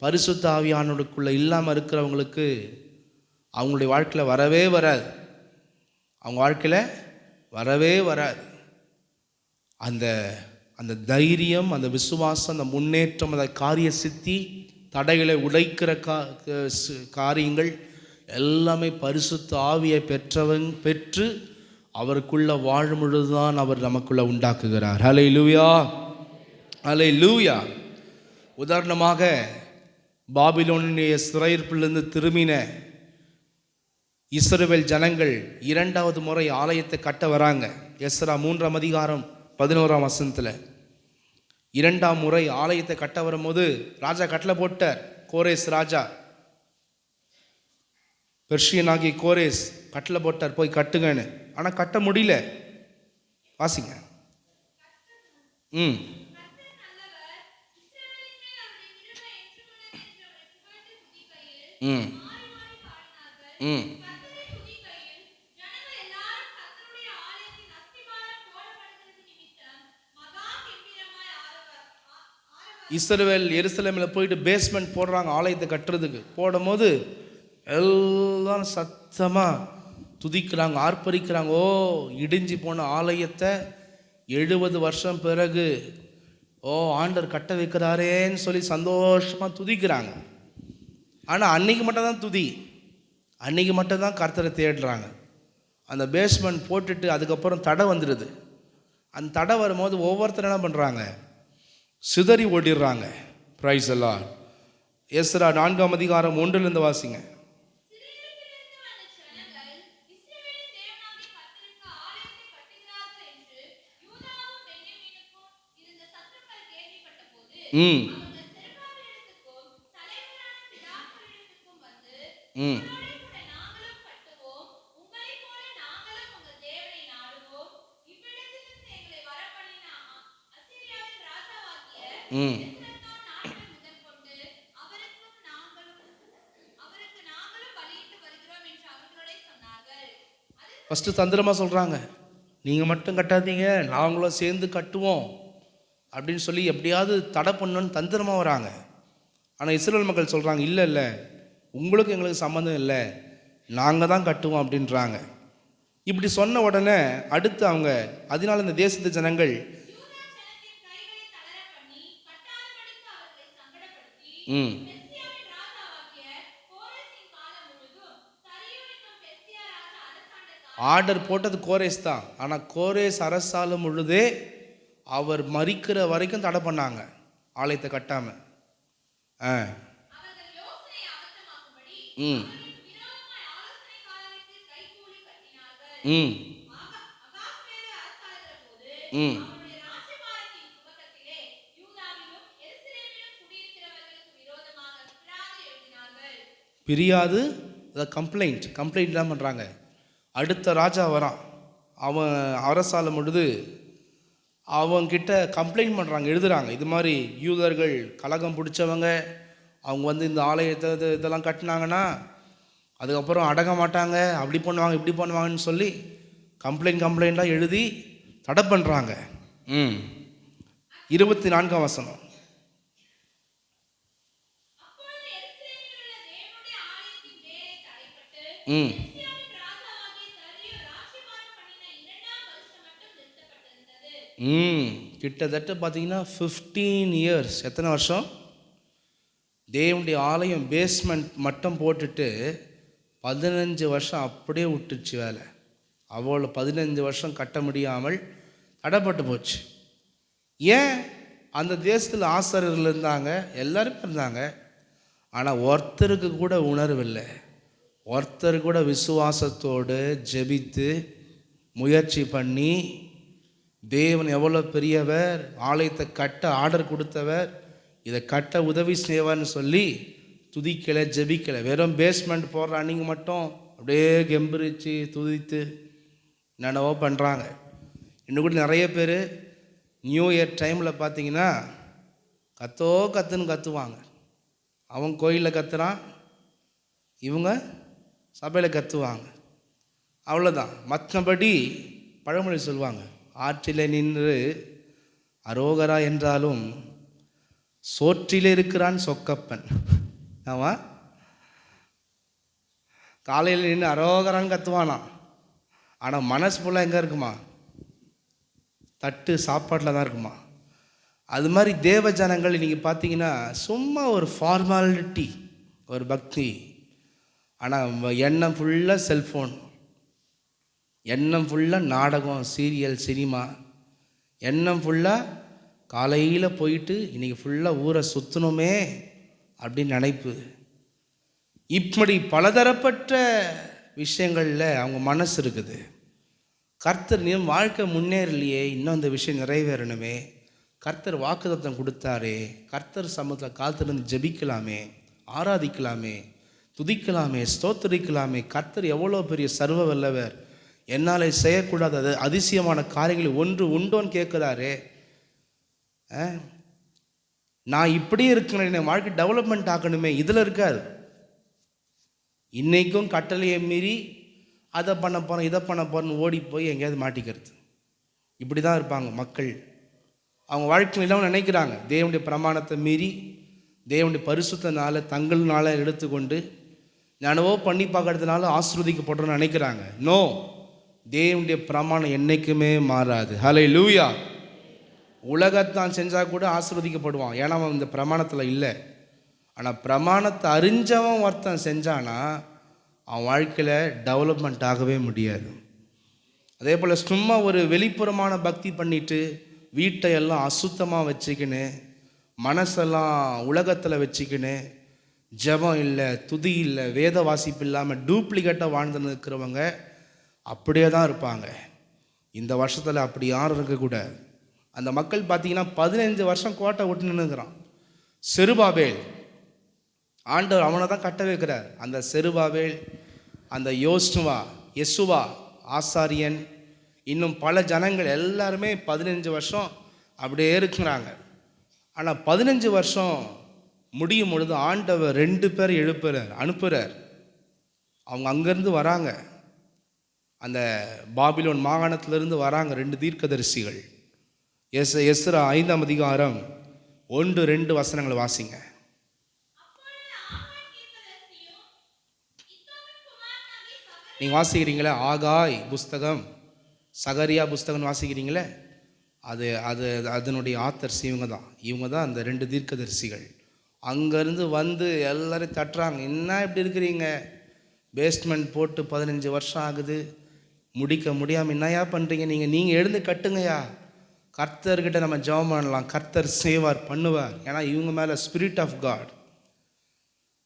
A: பரிசுத்த ஆவியானவருக்குள்ளே இல்லாமல் இருக்கிறவங்களுக்கு அவங்களுடைய வாழ்க்கையில் வரவே வராது. அவங்க வாழ்க்கையில் வரவே வராது. அந்த அந்த தைரியம், அந்த விசுவாசம், அந்த முன்னேற்றம், அந்த காரிய சித்தி, தடைகளை உடைக்கிற காரியங்கள் எல்லாமே பரிசுத்த ஆவியை பெற்று அவருக்குள்ள வாழும் பொழுதுதான் அவர் நமக்குள்ள உண்டாக்குகிறார். ஹல்லேலூயா, ஹல்லேலூயா. உதாரணமாக பாபிலோனிய சிறையிருப்பிலிருந்து திரும்பின இஸ்ரவேல் ஜனங்கள் 2வது முறை ஆலயத்தை கட்ட வராங்க. எஸ்ரா 3ஆம் அதிகாரம் 11ஆம் வசனத்தில் 2ஆம் முறை ஆலயத்தை கட்ட வரும்போது ராஜா கட்டளை போட்டார். கோரேஸ் ராஜா, பெர்ஷியனாகிய கோரேஸ் கட்டளை போட்டார், போய் கட்டுங்கன்னு. ஆனால் கட்ட முடியல. வாசிங்க. ம் ம் ம் இஸ்ரவேல் எருசலேமில் போயிட்டு பேஸ்மெண்ட் போடுறாங்க ஆலயத்தை கட்டுறதுக்கு. போடும்போது எல்லாம் சத்தமாக துதிக்கிறாங்க, ஆர்ப்பரிக்கிறாங்க. ஓ, இடிஞ்சு போன ஆலயத்தை 70 வருஷம் பிறகு ஆண்டவர் கட்ட வைக்கிறாரேன்னு சொல்லி சந்தோஷமாக துதிக்கிறாங்க. ஆனால் அன்னைக்கு மட்டும் தான் துதி, அன்னைக்கு மட்டும் தான் கர்த்தரை தேடுறாங்க. அந்த பேஸ்மெண்ட் போட்டுட்டு அதுக்கப்புறம் தடை வந்துடுது. அந்த தடை வரும்போது ஒவ்வொருத்தரும் என்ன பண்ணுறாங்க, சிதறி ஓடிடுறாங்க. பிரைஸ் எல்லாம். எஸ்ரா 4ஆம் அதிகாரம் 1லிருந்து வாசிங்க. ம் ம் ம் ஃபஸ்ட்டு தந்திரமாக சொல்கிறாங்க, நீங்கள் மட்டும் கட்டாதீங்க, நாங்களும் சேர்ந்து கட்டுவோம் அப்படின்னு சொல்லி எப்படியாவது தடை பண்ணணுன்னு தந்திரமாக வராங்க. ஆனால் இஸ்ரவேல் மக்கள் சொல்கிறாங்க, இல்லை இல்லை, உங்களுக்கு எங்களுக்கு சம்மந்தம் இல்லை, நாங்கள் தான் கட்டுவோம் அப்படின்றாங்க. இப்படி சொன்ன உடனே அடுத்து அவங்க, அதனால இந்த தேசத்து ஜனங்கள் ம் ஆர்டர் போட்டது கோரேஸ் தான். ஆனால் கோரேஸ் அரசாலும் பொழுதே அவர் மரிக்கிற வரைக்கும் தடை பண்ணாங்க ஆலயத்தை கட்டாமல். ம் ம் ம் பிரியாது. அதை கம்ப்ளைண்ட் தான் பண்ணுறாங்க. அடுத்த ராஜா வரான், அவன் அரசாலும் பொழுது அவங்கிட்ட கம்ப்ளைண்ட் பண்ணுறாங்க, எழுதுகிறாங்க. இது மாதிரி யூதர்கள் கலகம் பிடிச்சவங்க, அவங்க வந்து இந்த ஆலயத்தை இதெல்லாம் கட்டினாங்கன்னா அதுக்கப்புறம் அடங்க மாட்டாங்க, அப்படி பண்ணுவாங்க இப்படி பண்ணுவாங்கன்னு சொல்லி கம்ப்ளைண்ட்டாக எழுதி தடை பண்ணுறாங்க. 24ஆம் வசனம். ம் கிட்டத்தட்ட பார்த்தீங்கன்னா 15 இயர்ஸ். எத்தனை வருஷம்? தேவனுடைய ஆலயம் பேஸ்மெண்ட் மட்டும் போட்டுட்டு 15 வருஷம் அப்படியே விட்டுச்சு வேலை. அவ்வளோ 15 வருஷம் கட்ட முடியாமல் தடைப்பட்டு போச்சு. ஏன்? அந்த தேசத்தில் ஆசாரியர்கள் இருந்தாங்க, எல்லாருமே இருந்தாங்க. ஆனால் ஒருத்தருக்கு கூட உணர்வில்லை. ஒருத்தர் கூட விசுவாசத்தோடு ஜெபித்து முயற்சி பண்ணி தேவன் எவ்வளோ பெரியவர், ஆலயத்தை கட்ட ஆர்டர் கொடுத்தவர், இதை கட்ட உதவி செய்வார்னு சொல்லி துதிக்கலை, ஜெபிக்கலை. வெறும் பேஸ்மெண்ட் போடுற அன்றைக்கி மட்டும் அப்படியே கெம்பரிச்சு துதித்து என்னென்னவோ பண்ணுறாங்க. இன்னும் கூட நிறைய பேர் நியூ இயர் டைமில் பார்த்தீங்கன்னா கத்துன்னு கத்துவாங்க. அவன் கோயிலில் கத்துறான், இவங்க சபையில் கத்துவாங்க. அவ்வளோதான். மற்றபடி பழமொழி சொல்லுவாங்க, ஆற்றிலே நின்று அரோகரா என்றாலும் சோற்றிலே இருக்கிறான் சொக்கப்பன். ஆமாம், காலையில் நின்று அரோகரான்னு கத்துவானா, ஆனால் மனசு ஃபுல்லாக எங்கே இருக்குமா? தட்டு சாப்பாட்டில் தான் இருக்குமா? அது மாதிரி தேவ ஜனங்கள் நீங்கள் பார்த்தீங்கன்னா சும்மா ஒரு ஃபார்மாலிட்டி, ஒரு பக்தி, ஆனால் எண்ணம் ஃபுல்லாக செல்ஃபோன், எண்ணம் ஃபுல்லாக நாடகம், சீரியல், சினிமா, எண்ணம் ஃபுல்லாக காலையில் போயிட்டு இன்றைக்கி ஃபுல்லாக ஊரை சுற்றணுமே அப்படின்னு நினைப்பு. இப்படி பலதரப்பட்ட விஷயங்களில் அவங்க மனசு இருக்குது. கர்த்தர் நீ வாழ்க்கை முன்னேறலையே, இன்னும் அந்த விஷயம் நிறைவேறணுமே, கர்த்தர் வாக்குத்தத்தம் கொடுத்தாரே, கர்த்தர் சமூகத்தில் காத்திருந்து ஜெபிக்கலாமே, ஆராதிக்கலாமே, துதிக்கலாமே, ஸ்தோத்தரிக்கலாமே, கர்த்தர் எவ்வளோ பெரிய சர்வ வல்லவர், என்னால் செய்யக்கூடாத அதிசயமான காரியங்கள் ஒன்று உண்டோன்னு கேட்குறாரு. நான் இப்படியே இருக்கிறேன், என் வாழ்க்கை டெவலப்மெண்ட் ஆக்கணுமே, இதில் இருக்காது. இன்றைக்கும் கட்டளையை மீறி அதை பண்ண போகிறோம், இதை பண்ண போகிறோன்னு ஓடி போய் எங்கேயாவது மாட்டிக்கிறது. இப்படி தான் இருப்பாங்க மக்கள். அவங்க வாழ்க்கையில் இல்லாமல் நினைக்கிறாங்க, தேவனுடைய பிரமாணத்தை மீறி தேவனுடைய பரிசுத்தனால தங்கள்னால எடுத்துக்கொண்டு ஞானவோ பண்ணி பார்க்கறதுனால ஆசீர்வதிக்கப்படுறோன்னு நினைக்கிறாங்க. நோ, தேவனுடைய பிரமாணம் என்றைக்குமே மாறாது. ஹல்லேலூயா. உலகத்தான் செஞ்சால் கூட ஆசீர்வதிக்கப்படுவான், ஏன்னா அவன் இந்த பிரமாணத்தில் இல்லை. ஆனால் பிரமாணத்தை அறிஞ்சவன் ஒருத்தன் செஞ்சானா அவன் வாழ்க்கையில் டெவலப்மெண்ட் ஆகவே முடியாது. அதே போல் சும்மா ஒரு வெளிப்புறமான பக்தி பண்ணிவிட்டு வீட்டை எல்லாம் அசுத்தமாக வச்சுக்கின்னு, மனசெல்லாம் உலகத்தில் வச்சுக்கின்னு, ஜெபம் இல்லை, துதி இல்லை, வேத வாசிப்பு இல்லாமல் டூப்ளிகேட்டாக வாழ்ந்துன்னு இருக்கிறவங்க அப்படியே தான் இருப்பாங்க. இந்த வருஷத்தில் அப்படி யாரும் இருக்கக்கூடாது. அந்த மக்கள் பார்த்தீங்கன்னா 15 வருஷம் கோட்டை விட்டு நின்றுக்கிறான். செருபாபேல், ஆண்டவர் அவனை தான் கட்ட வைக்கிறார். அந்த செருபாபேல், அந்த யெசுவா ஆசாரியன், இன்னும் பல ஜனங்கள் எல்லாருமே 15 வருஷம் அப்படியே இருக்கிறாங்க. ஆனால் 15 வருஷம் முடியும் பொழுது ஆண்டவர் 2 பேர் அனுப்புகிறார். அவங்க அங்கேருந்து வராங்க, அந்த பாபிலோன் மாகாணத்திலிருந்து வராங்க 2 தீர்க்கதரிசிகள். எஸ்றா 5ஆம் அதிகாரம் 1-2 வசனங்களை வாசிங்க. நீங்கள் வாசிக்கிறீங்களே ஆகாய் புஸ்தகம், சகரியா புஸ்தகம் வாசிக்கிறீங்களே, அதனுடைய ஆத்தர்ஸ் இவங்க தான் அந்த 2 தீர்க்கதரிசிகள். அங்கேருந்து வந்து எல்லோரும் தட்டுறாங்க, என்ன இப்படி இருக்கிறீங்க, பேஸ்மெண்ட் போட்டு 15 வருஷம் ஆகுது, முடிக்க முடியாமல் என்னையா பண்ணுறீங்க, நீங்கள் எழுந்து கட்டுங்கய்யா, கர்த்தர்கிட்ட நம்ம ஜெபம் பண்ணலாம், கர்த்தர் செய்வார், பண்ணுவார். ஏன்னா இவங்க மேலே ஸ்பிரிட் ஆஃப் காட்,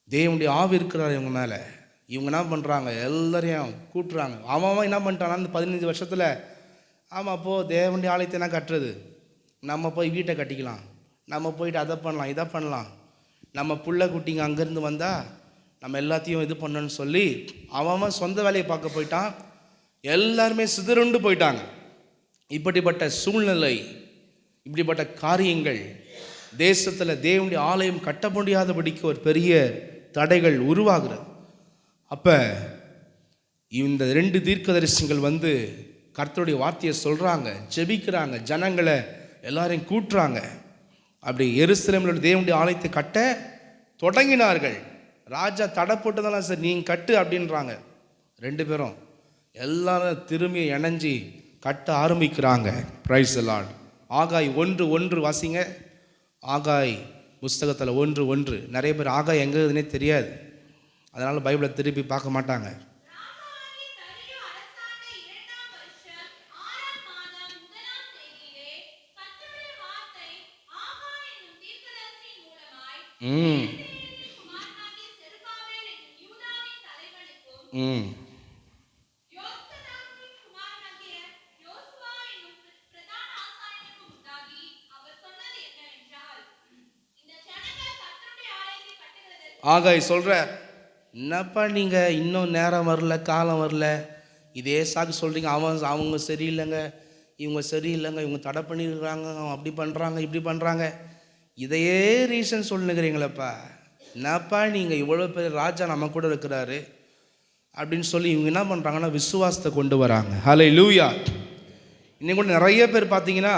A: தேவனுடைய ஆவி இருக்கிறார் இவங்க மேலே. இவங்க என்ன பண்ணுறாங்க, எல்லாரையும் கூட்டுறாங்க. அவன் என்ன பண்ணிட்டானா அந்த 15 வருஷத்தில், ஆமாம் போ, தேவனுடைய ஆலயத்தை என்ன கட்டுறது, நம்ம போய் வீட்டை கட்டிக்கலாம், நம்ம போயிட்டு அதை பண்ணலாம், இதை பண்ணலாம், நம்ம புள்ள குட்டிங்க அங்கேருந்து வந்தால் நம்ம எல்லாத்தையும் இது பண்ணணும்னு சொல்லி அவன் சொந்த வேலையை பார்க்க போயிட்டான். எல்லாருமே சிதறுண்டு போயிட்டாங்க. இப்படிப்பட்ட சூழ்நிலை, இப்படிப்பட்ட காரியங்கள் தேசத்தில் தேவனுடைய ஆலயம் கட்ட முடியாதபடிக்கு ஒரு பெரிய தடைகள் உருவாகிறது. அப்போ இந்த 2 தீர்க்கதரிசிகள் வந்து கர்த்தருடைய வார்த்தையை சொல்கிறாங்க, ஜெபிக்கிறாங்க, ஜனங்களை எல்லாரையும் கூட்டுறாங்க. அப்படி எருசலேமில் தேவனுடைய ஆலயத்தை கட்ட தொடங்கினார்கள். ராஜா தடை போட்டதெல்லாம் சரி, நீங்கள் கட்டு அப்படின்றாங்க. 2 பேரும் எல்லாரும் திரும்பி இணைஞ்சி கட்ட ஆரம்பிக்கிறாங்க. Price the Lord. ஆகாய் 1:1 வாசிங்க. ஆகாய் புஸ்தகத்தில் 1:1. நிறைய பேர் ஆகாய் எங்கே இருக்குதுன்னே தெரியாது, அதனால் பைபிளை திருப்பி பார்க்க மாட்டாங்க. ஆகாய் சொல்கிற, என்னப்பா நீங்கள் இன்னும் நேரம் வரல, காலம் வரல, இதே சாக்கு சொல்கிறீங்க. அவங்க சரியில்லைங்க, இவங்க சரியில்லைங்க, இவங்க தடை பண்ணியிருக்கிறாங்க, அவங்க அப்படி பண்ணுறாங்க, இப்படி பண்ணுறாங்க. இதையே ரீசன் சொல்லுங்கிறீங்களப்பா, என்னப்பா நீங்கள் இவ்வளோ பெரிய ராஜா நம்ம கூட இருக்கிறாரு அப்படின்னு சொல்லி இவங்க என்ன பண்ணுறாங்கன்னா விசுவாசத்தை கொண்டு வராங்க. ஹல்லேலூயா. இன்னும் கூட நிறைய பேர் பார்த்தீங்கன்னா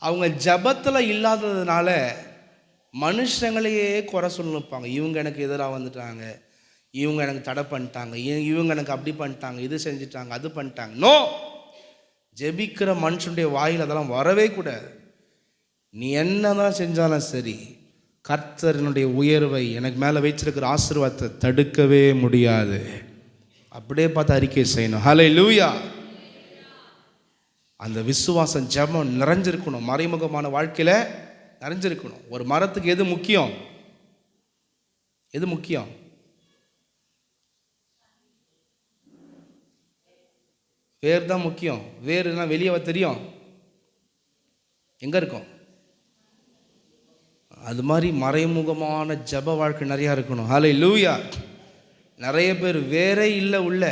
A: அவங்க ஜபத்தில் இல்லாததுனால மனுஷங்களையே குறை சொல்லி நிற்பாங்க. இவங்க எனக்கு எதிராக வந்துட்டாங்க, இவங்க எனக்கு தடை பண்ணிட்டாங்க, இவங்க எனக்கு அப்படி பண்ணிட்டாங்க, இது செஞ்சுட்டாங்க, அது பண்ணிட்டாங்க. நோ, ஜெபிக்கிற மனுஷனுடைய வாயில் அதெல்லாம் வரவே கூடாது. நீ என்ன தான் செஞ்சாலும் சரி, கர்த்தரினுடைய உயர்வை எனக்கு மேலே வச்சிருக்கிற ஆசீர்வாதத்தை தடுக்கவே முடியாது. அப்படியே பார்த்து அறிக்கை செய்யணும். ஹல்லேலூயா. அந்த விசுவாசம் ஜெபம் நிறைஞ்சிருக்கணும், மறைமுகமான வாழ்க்கையில் நிறைஞ்சிருக்கணும். ஒரு மரத்துக்கு எது முக்கியம்? எது முக்கியம்? வேர் தான் முக்கியம். வேர்னா வெளியே தெரியும், எங்கே இருக்கும்? அது மாதிரி மறைமுகமான ஜப வாழ்க்கை நிறையா இருக்கணும். ஹல்லேலூயா. நிறைய பேர் வேறே இல்லை உள்ள,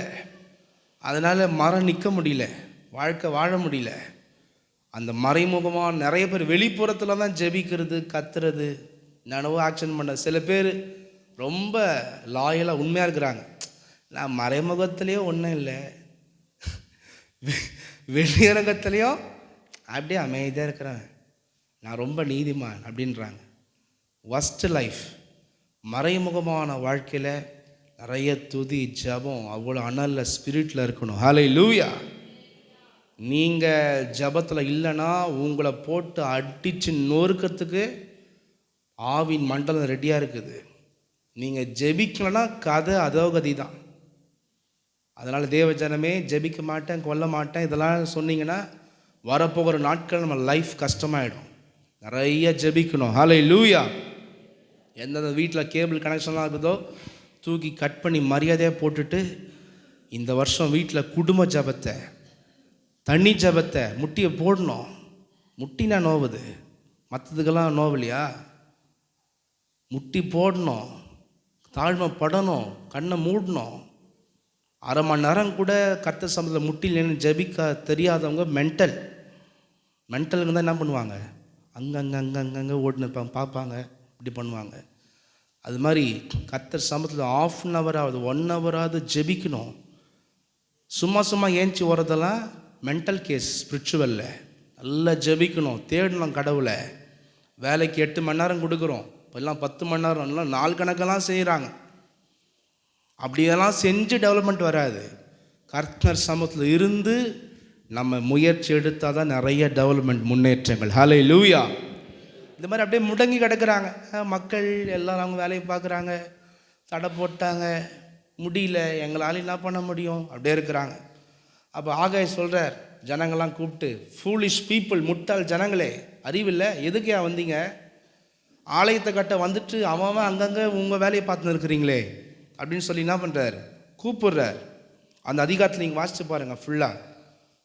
A: அதனால் மரம் நிற்க முடியல, வாழ்க்கை வாழ முடியல. அந்த மறைமுகமான நிறைய பேர் வெளிப்புறத்தில் தான் ஜெபிக்கிறது, கத்துறது, நனவோ ஆக்ஷன் பண்ண. சில பேர் ரொம்ப லாயலாக உண்மையாக இருக்கிறாங்க. நான் மறைமுகத்துலேயும் ஒன்றும் இல்லை, வெளியரங்கத்துலேயும் அப்படியே அமைதியாக இருக்கிறேன், நான் ரொம்ப நீதிமான் அப்படின்றாங்க. வஸ்ட் லைஃப். மறைமுகமான வாழ்க்கையில் நிறைய துதி ஜபம், அவ்வளோ அனலில் ஸ்பிரிட்டில் இருக்கணும். ஹல்லேலூயா. நீங்கள் ஜபத்தில் இல்லைன்னா உங்களை போட்டு அடித்து நொறுக்கிறதுக்கு ஆவின் மண்டலம் ரெடியாக இருக்குது. நீங்கள் ஜெபிக்கலைன்னா கதை அதோகதி தான். அதனால் தேவ ஜனமே, ஜெபிக்க மாட்டேன், கொல்ல மாட்டேன் இதெல்லாம் சொன்னீங்கன்னா வரப்போகிற நாட்கள் நம்ம லைஃப் கஷ்டமாயிடும். நிறைய ஜெபிக்கணும். ஹல்லேலூயா. எந்தெந்த வீட்டில் கேபிள் கனெக்ஷன்லாம் இருக்குதோ தூக்கி கட் பண்ணி மரியாதையாக போட்டுட்டு இந்த வருஷம் வீட்டில் குடும்ப ஜபத்தை, தண்ணி ஜபத்தை, முட்டியை போடணும். முட்டினா நோவுது, மற்றதுக்கெல்லாம் நோவலையா? முட்டி போடணும், தாழ்மை படணும், கண்ணை மூடணும். அரை மணி நேரம் கூட கர்த்தர் சமூகத்தில் முட்டிலேன்னு ஜபிக்க தெரியாதவங்க மென்டலுங்க தான் என்ன பண்ணுவாங்க, அங்கங்கே ஓடினு இருப்பாங்க, பார்ப்பாங்க, இப்படி பண்ணுவாங்க. அது மாதிரி கர்த்தர் சமூகத்தில் 1/2 ஹவராவது 1 ஹவராவது ஜெபிக்கணும். சும்மா ஏஞ்சி வரதெல்லாம் மென்டல் கேஸ். ஸ்பிரிச்சுவலில் நல்லா ஜெபிக்கணும், தேடணும் கடவுளை. வேலைக்கு 8 மணி நேரம் கொடுக்குறோம், இப்போல்லாம் 10 மணி நேரம், எல்லாம் நாள் கணக்கெல்லாம் செய்கிறாங்க. அப்படியெல்லாம் செஞ்சு டெவலப்மெண்ட் வராது. கர்த்தர் சமூகத்தில் இருந்து நம்ம முயற்சி எடுத்தால் தான் நிறைய டெவலப்மெண்ட், முன்னேற்றங்கள். ஹல்லேலூயா. இந்த மாதிரி அப்படியே முடங்கி கிடக்கிறாங்க மக்கள். எல்லோரும் அவங்க வேலையை பார்க்குறாங்க, தடை போட்டாங்க, முடியல, எங்களால் என்ன பண்ண முடியும், அப்படியே இருக்கிறாங்க. அப்போ ஆகாய் சொல்கிறார் ஜனங்கள்லாம் கூப்பிட்டு, ஃபூலிஷ் பீப்புள், முட்டாள் ஜனங்களே, அறிவில்லை, எதுக்கு ஏன் வந்தீங்க? ஆலயத்தை கட்ட வந்துட்டு அவன் அங்கங்கே உங்கள் வேலையை பார்த்துன்னு இருக்கிறீங்களே அப்படின்னு சொல்லி என்ன பண்ணுறார், கூப்பிடுறார். அந்த அதிகாரத்தில் நீங்கள் வாசித்து பாருங்கள். ஃபுல்லாக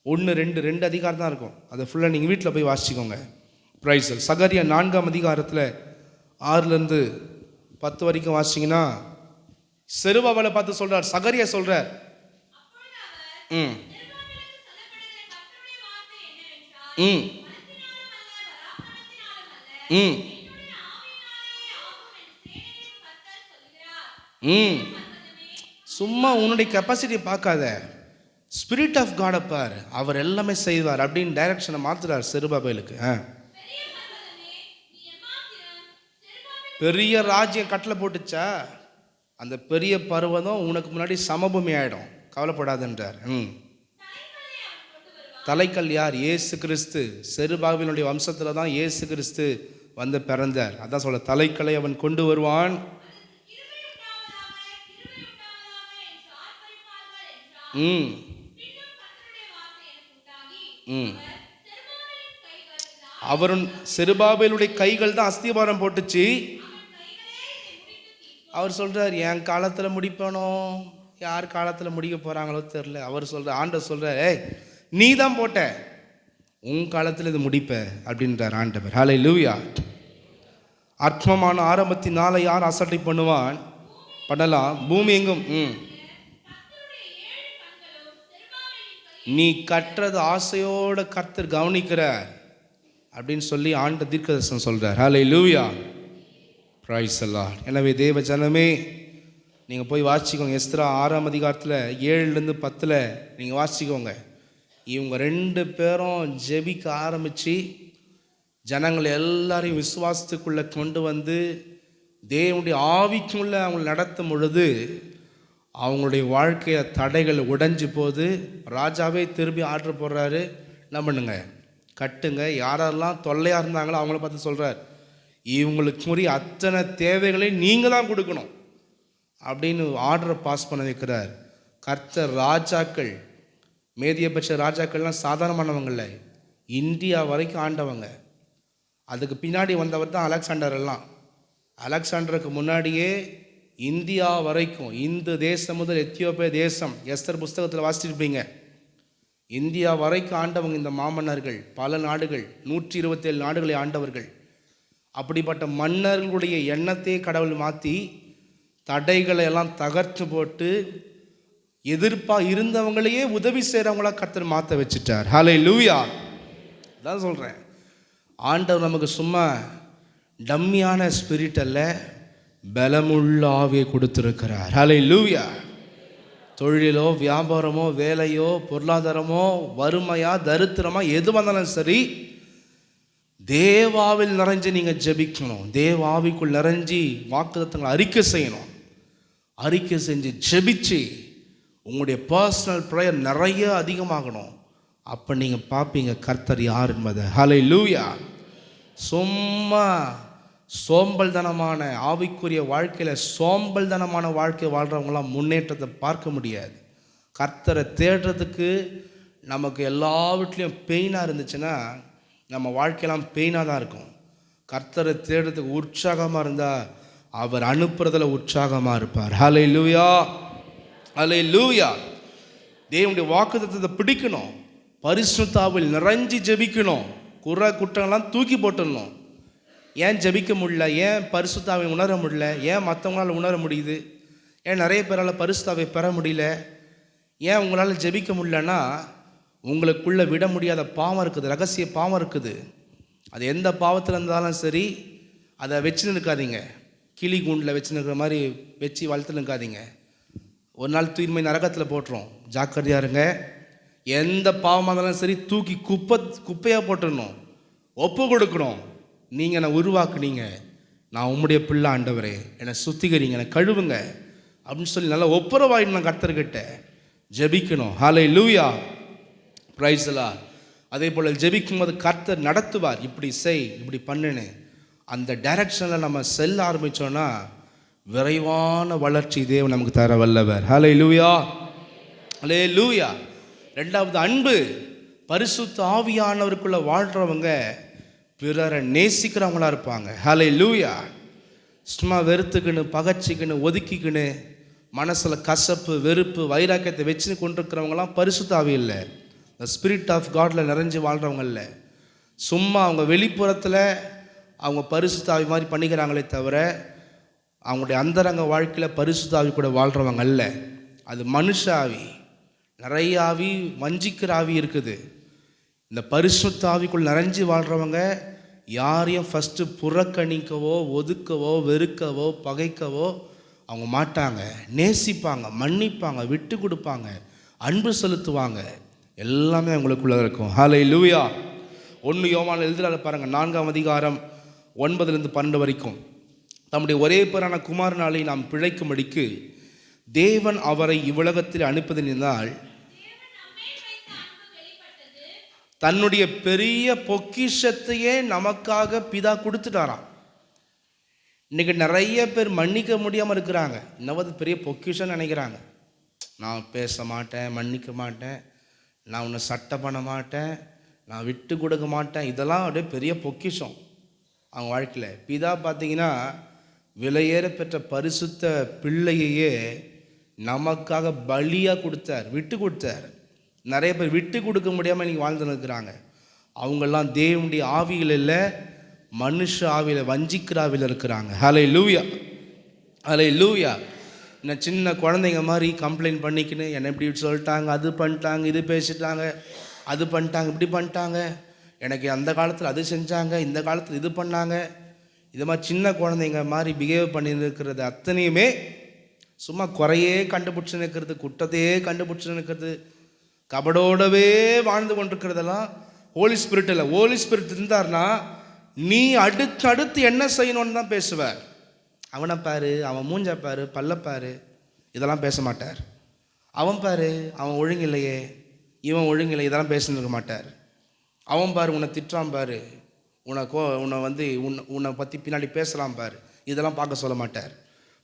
A: 1, 2 அதிகாரம் தான் இருக்கும். அதை ஃபுல்லாக நீங்கள் வீட்டில் போய் வாசிக்கோங்க. பிரைசல். சகரியா 4ஆம் அதிகாரத்தில் 6லேருந்து 10 வரைக்கும் வாசிங்கன்னா செருபாபேலை பார்த்து சொல்கிறார், சகரியா சொல்கிறார், ம் ம் ம் ம் சும்மா உன்னுடைய கெப்பாசிட்டியை பார்க்காத, ஸ்பிரிட் ஆஃப் காடை பார், அவர் எல்லாமே செய்வார் அப்படின்னு டைரக்ஷனை மாற்றுறார் செருபாபேலுக்கு. பெரிய ராஜ்யம் கட்டளை போட்டுச்சா, அந்த பெரிய பர்வதம் உனக்கு முன்னாடி சமபூமி ஆகிடும், கவலைப்படாதுன்றார். தலைக்கல் யார்? இயேசு கிறிஸ்து. செருபாபேலுடைய வம்சத்தில் தான் இயேசு கிறிஸ்து வந்து பிறந்தார். அதான் சொல்ல, தலைக்கலை அவன் கொண்டு வருவான். அவரும் செருபாபேலுடைய கைகள் தான் அஸ்திபாரம் போட்டுச்சு. அவர் சொல்றார், என் காலத்தில் முடிப்பனோ, யார் காலத்தில் முடிக்க போறாங்களோ தெரியல. அவர் சொல்ற, ஆண்டவர் சொல்றார், ஏய் நீ தான் போட்ட, உன் காலத்தில் இது முடிப்ப அப்படின்றார் ஆண்டவர். ஹல்லேலூயா. அற்பமான ஆரம்பத்தினால யார் அசட்டை பண்ணுவான்? பண்ணலாம். பூமி எங்கும் நீ கட்டுறது ஆசையோட கர்த்தர் கவனிக்கிறார். அப்படின்னு சொல்லி ஆண்ட தீர்க்கதரிசனம் சொல்கிறார். ஹல்லேலூயா, பிரைஸ் தி லார்ட். எனவே தேவ ஜனமே, நீங்கள் போய் வாசிக்கோங்க. எஸ்தரா 6ஆம் அதிகாரத்தில் 7லேருந்து 10 நீங்கள் வாசிக்கோங்க. இவங்க 2 பேரும் ஜெபிக்க ஆரம்பித்து ஜனங்கள் எல்லாரையும் விசுவாசத்துக்குள்ளே கொண்டு வந்து தேவனுடைய ஆவிக்குள்ளே அவங்களை நடத்தும் பொழுது அவங்களுடைய வாழ்க்கையை தடைகள் உடைஞ்சு போது ராஜாவே திரும்பி ஆர்டர் போடுறாரு, என்ன பண்ணுங்க, கட்டுங்க. யாரெல்லாம் தொல்லையாக இருந்தாங்களோ அவங்கள பார்த்து சொல்கிறார், இவங்களுக்கு முறை அத்தனை தேவைகளையும் நீங்கள் தான் கொடுக்கணும் அப்படின்னு ஆர்டரை பாஸ் பண்ண வைக்கிறார். கர்த்தர் ராஜாக்கள், மேதியபட்ச ராஜாக்கள்லாம் சாதாரணமானவங்கள, இந்தியா வரைக்கும் ஆண்டவங்க. அதுக்கு பின்னாடி வந்தவர் தான் அலெக்சாண்டர். எல்லாம் அலெக்சாண்டருக்கு முன்னாடியே இந்தியா வரைக்கும், இந்து தேசம் முதல் எத்தியோப்பிய தேசம், எஸ்தர் புஸ்தகத்தில் வாசிச்சிருப்பீங்க, இந்தியா வரைக்கும் ஆண்டவங்க இந்த மாமன்னர்கள். பல நாடுகள், 127 நாடுகளை ஆண்டவர்கள். அப்படிப்பட்ட மன்னர்களுடைய எண்ணத்தையே கடவுள் மாற்றி தடைகளை எல்லாம் தகர்த்து போட்டு எதிர்ப்பாக இருந்தவங்களையே உதவி செய்கிறவங்களா கர்த்தர் மாற்ற வச்சுட்டார். ஹல்லேலூயா. தான் சொல்கிறேன், ஆண்டவர் நமக்கு சும்மா டம்மியான ஸ்பிரிட் அல்ல, பலமுள்ள ஆவியை கொடுத்துருக்கிறார். ஹல்லேலூயா. தொழிலோ வியாபாரமோ வேலையோ பொருளாதாரமோ வறுமையா தரித்திரமா எது வந்தாலும் சரி, தேவாவில் நிறைஞ்சு நீங்கள் ஜெபிக்கணும். தேவாவிக்குள் நிறைஞ்சி வாக்குத்தத்தங்களை அறிக்கை செய்யணும். அறிக்கை செஞ்சு ஜெபிச்சு உங்களுடைய பர்சனல் ப்ரேயர் நிறைய அதிகமாகணும். அப்போ நீங்கள் பார்ப்பீங்க கர்த்தர் யார் என்பதை. ஹல்லேலூயா. சும்மா சோம்பல்தனமான ஆவிக்குரிய வாழ்க்கையில் சோம்பல்தனமான வாழ்க்கை வாழ்கிறவங்களாம் முன்னேற்றத்தை பார்க்க முடியாது. கர்த்தரை தேடுறதுக்கு நமக்கு எல்லா வீட்லேயும் பெயினாக இருந்துச்சுன்னா நம்ம வாழ்க்கையெல்லாம் பெயினாக தான் இருக்கும். கர்த்தரை தேடுறதுக்கு உற்சாகமாக இருந்தால் அவர் அனுப்புறதில் உற்சாகமாக இருப்பார். ஹல்லேலூயா, ஹல்லேலூயா. தேவனுடைய வாக்குத்தத்தத்தை பிடிக்கணும், பரிசுத்த ஆவியில் நிறைஞ்சி ஜெபிக்கணும், குற்றங்கள்லாம் தூக்கி போட்டுடணும். ஏன் ஜெபிக்க முடியல, ஏன் பரிசுத்தாவை உணர முடியல, ஏன் மற்றவங்களால் உணர முடியுது, ஏன் நிறைய பேரால் பரிசுத்தாவை பெற முடியல, ஏன் உங்களால் ஜெபிக்க முடியலன்னா உங்களுக்குள்ளே விட முடியாத பாவம் இருக்குது, ரகசிய பாவம் இருக்குது. அது எந்த பாவத்தில் இருந்தாலும் சரி, அதை வச்சுன்னு இருக்காதீங்க. கிளி கூண்டில் வச்சுன்னு இருக்கிற மாதிரி வச்சு வளர்த்துன்னு இருக்காதீங்க. ஒரு நாள் தூய்மை நரகத்தில் போட்டுரும். ஜாக்கிரதையாக இருங்க. எந்த பாவமாக இருந்தாலும் சரி தூக்கி குப்பையாக போட்டுடணும், ஒப்பு கொடுக்கணும். நீங்கள் என்னை உருவாக்குனீங்க, நான் உம்முடைய பிள்ளை ஆண்டவரே, என்னை சுத்திகரிங்க, என்னை கழுவுங்க அப்படின்னு சொல்லி நல்லா ஒப்புரவாயிடணும். கர்த்தர்கிட்ட ஜெபிக்கணும். ஹல்லேலூயா, பிரைஸ் தி லார்ட். அதே போல் ஜெபிக்கும் போது கர்த்தர் நடத்துவார். இப்படி செய், இப்படி பண்ணுன்னு அந்த டைரக்ஷனில் நம்ம செல்ல ஆரம்பித்தோன்னா விரைவான வளர்ச்சி தேவன் நமக்கு தர வல்லவர். ஹல்லேலூயா, ஹல்லேலூயா. 2வது அன்பு. பரிசுத்த ஆவியானவருக்குள்ளே வாழ்கிறவங்க பிறரை நேசிக்கிறவங்களா இருப்பாங்க. ஹல்லேலூயா. சும்மா வெறுத்துக்கின்னு பகச்சிக்கின்னு ஒதுக்கிக்கின்னு மனசில் கசப்பு வெறுப்பு வைராக்கியத்தை வச்சுன்னு கொண்டிருக்கிறவங்களாம் பரிசுத்த ஆவி இல்லை, த ஸ்பிரிட் ஆஃப் காடில் நிறைஞ்சு வாழ்கிறவங்க இல்லை. சும்மா அவங்க வெளிப்புறத்தில் அவங்க பரிசுத்த ஆவி மாதிரி பண்ணிக்கிறாங்களே தவிர அவங்களுடைய அந்தரங்க வாழ்க்கையில் பரிசுத்த ஆவி கூட வாழ்கிறவங்க அல்ல. அது மனுஷ ஆவி. நிறைய ஆவி, வஞ்சிக்கிற ஆவி இருக்குது. இந்த பரிசுத்த ஆவிக்குள் நிறைஞ்சு வாழ்கிறவங்க யாரையும் ஃபஸ்ட்டு புறக்கணிக்கவோ ஒதுக்கவோ வெறுக்கவோ பகைக்கவோ அவங்க மாட்டாங்க. நேசிப்பாங்க, மன்னிப்பாங்க, விட்டு கொடுப்பாங்க, அன்பு செலுத்துவாங்க. எல்லாமே அவங்களுக்குள்ளே இருக்கும். ஹல்லேலூயா. 1 யோவான் எழுதுறாரு பாருங்க, 4ஆம் அதிகாரம் 9-12 வரைக்கும். தம்முடைய ஒரே பேரான குமாரனாலே நாம் பிழைக்கும்படிக்கு தேவன் அவரை இவ்வுலகத்தில் அனுப்பதினால் தன்னுடைய பெரிய பொக்கிஷத்தையே நமக்காக பிதா கொடுத்துட்டாராம். இன்றைக்கி நிறைய பேர் மன்னிக்க முடியாமல் இருக்கிறாங்க. இன்னவது பெரிய பொக்கிஷம் நினைக்கிறாங்க. நான் பேச மாட்டேன், மன்னிக்க மாட்டேன், நான் உன்னை சட்டை பண்ண மாட்டேன், நான் விட்டு கொடுக்க மாட்டேன், இதெல்லாம் அப்படியே பெரிய பொக்கிஷம் அவங்க வாழ்க்கையில். பிதா பார்த்தீங்கன்னா விலையேற பெற்ற பரிசுத்த பிள்ளையையே நமக்காக பலியாக கொடுத்தார், விட்டு கொடுத்தார். நிறைய பேர் விட்டு கொடுக்க முடியாமல் இன்றைக்கி வாழ்ந்துன்னு இருக்கிறாங்க. அவங்கெல்லாம் தேவனுடைய ஆவியில் இல்லை, மனுஷ ஆவியில், வஞ்சிக்கிற ஆவியில் இருக்கிறாங்க. ஹல்லேலூயா, ஹல்லேலூயா. இன்னும் சின்ன குழந்தைங்க மாதிரி கம்ப்ளைண்ட் பண்ணிக்கின்னு என்னை இப்படி சொல்லிட்டாங்க, அது பண்ணிட்டாங்க, இது பேசிட்டாங்க, அது பண்ணிட்டாங்க, இப்படி பண்ணிட்டாங்க, எனக்கு அந்த காலத்தில் அது செஞ்சாங்க, இந்த காலத்தில் இது பண்ணாங்க, இது மாதிரி சின்ன குழந்தைங்க மாதிரி பிஹேவ் பண்ணியிருக்கிறது அத்தனையுமே சும்மா குறையே கண்டுபிடிச்சு நிற்கிறது, குற்றத்தையே கண்டுபிடிச்சு நிற்கிறது, கபடோடவே வாழ்ந்து கொண்டிருக்கிறதெல்லாம் ஹோலி ஸ்பிரிட் இல்லை. ஹோலி ஸ்பிரிட் இருந்தார்னா நீ அடுத்து என்ன செய்யணும்னு தான் பேசுவார். அவனை பாரு, அவன் மூஞ்ச பாரு, பல்லப்பாரு, இதெல்லாம் பேச மாட்டார். அவன் பாரு, அவன் ஒழுங்கில்லையே, இவன் ஒழுங்கில்லை, இதெல்லாம் பேசின்னு மாட்டார். அவன் பாரு, உன்னை திட்டுறான் பாரு, உன்னை பற்றி பின்னாடி பேசலாம் பாரு, இதெல்லாம் பார்க்க சொல்ல மாட்டார்.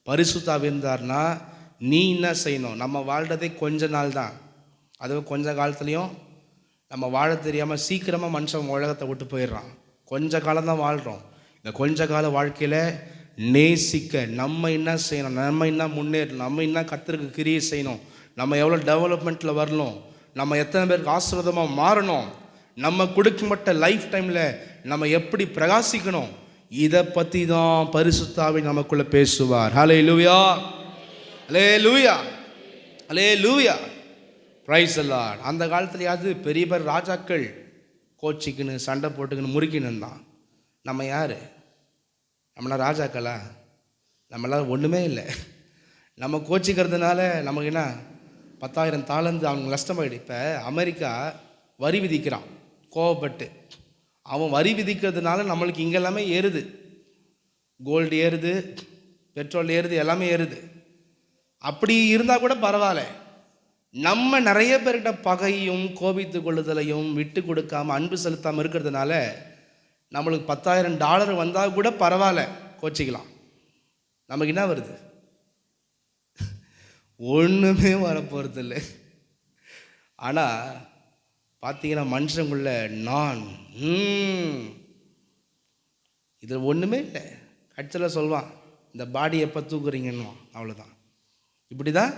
A: பரிசுத்தாவி இருந்தார்னா நீ என்ன செய்யணும்? நம்ம வாழ்கிறதே கொஞ்ச நாள் தான். அதுவும் கொஞ்ச காலத்துலேயும் நம்ம வாழ தெரியாமல் சீக்கிரமாக மனுஷன் உலகத்தை விட்டு போயிடுறான். கொஞ்ச காலம்தான் வாழ்கிறோம். இந்த கொஞ்ச கால வாழ்க்கையில் நேசிக்க நம்ம என்ன செய்யணும்? நம்ம என்ன முன்னேறணும்? நம்ம என்ன கர்த்தருக்கு கிரியை செய்யணும்? நம்ம எவ்வளோ டெவலப்மெண்ட்டில் வரணும்? நம்ம எத்தனை பேருக்கு ஆசீர்வாதமாக மாறணும்? நம்ம கொடுக்கப்பட்ட லைஃப் டைமில் நம்ம எப்படி பிரகாசிக்கணும்? இதை பற்றி தான் பரிசுத்தாவி நமக்குள்ளே பேசுவார். ஹல்லேலூயா, hallelujah, hallelujah, praise the Lord. அந்த காலத்துலையாவது பெரிய பேர் ராஜாக்கள் கோச்சிக்கின்னு சண்டை போட்டுக்கின்னு முறுக்கின்னு தான். நம்ம யார்? நம்மளாம் ராஜாக்களா? நம்மளாம் ஒன்றுமே இல்லை. நம்ம கோச்சிக்கிறதுனால நமக்கு என்ன 10,000 தாளந்து அவங்க நஷ்டமாயிடு. இப்போ அமெரிக்கா வரி விதிக்கிறான் கோவப்பட்டு. அவன் வரி விதிக்கிறதுனால நம்மளுக்கு இங்கே எல்லாமே ஏறுது. கோல்டு ஏறுது, பெட்ரோல் ஏறுது, எல்லாமே ஏறுது. அப்படி இருந்தால் கூட பரவாயில்ல. நம்ம நிறைய பேர்கிட்ட பகையும் கோபித்து கொள்ளுதலையும் விட்டு கொடுக்காமல் அன்பு செலுத்தாமல் இருக்கிறதுனால நம்மளுக்கு $10,000 வந்தால் கூட பரவாயில்ல, கோச்சிக்கலாம். நமக்கு என்ன வருது? ஒன்றுமே வரப்போகிறது இல்லை. ஆனால் பார்த்தீங்கன்னா மனுஷங்குள்ள நான் இதில் ஒன்றுமே இல்லை. கட்சியில் சொல்வான், இந்த பாடி எப்போ தூக்குறீங்கன்னு, அவ்வளோதான். இப்படி தான்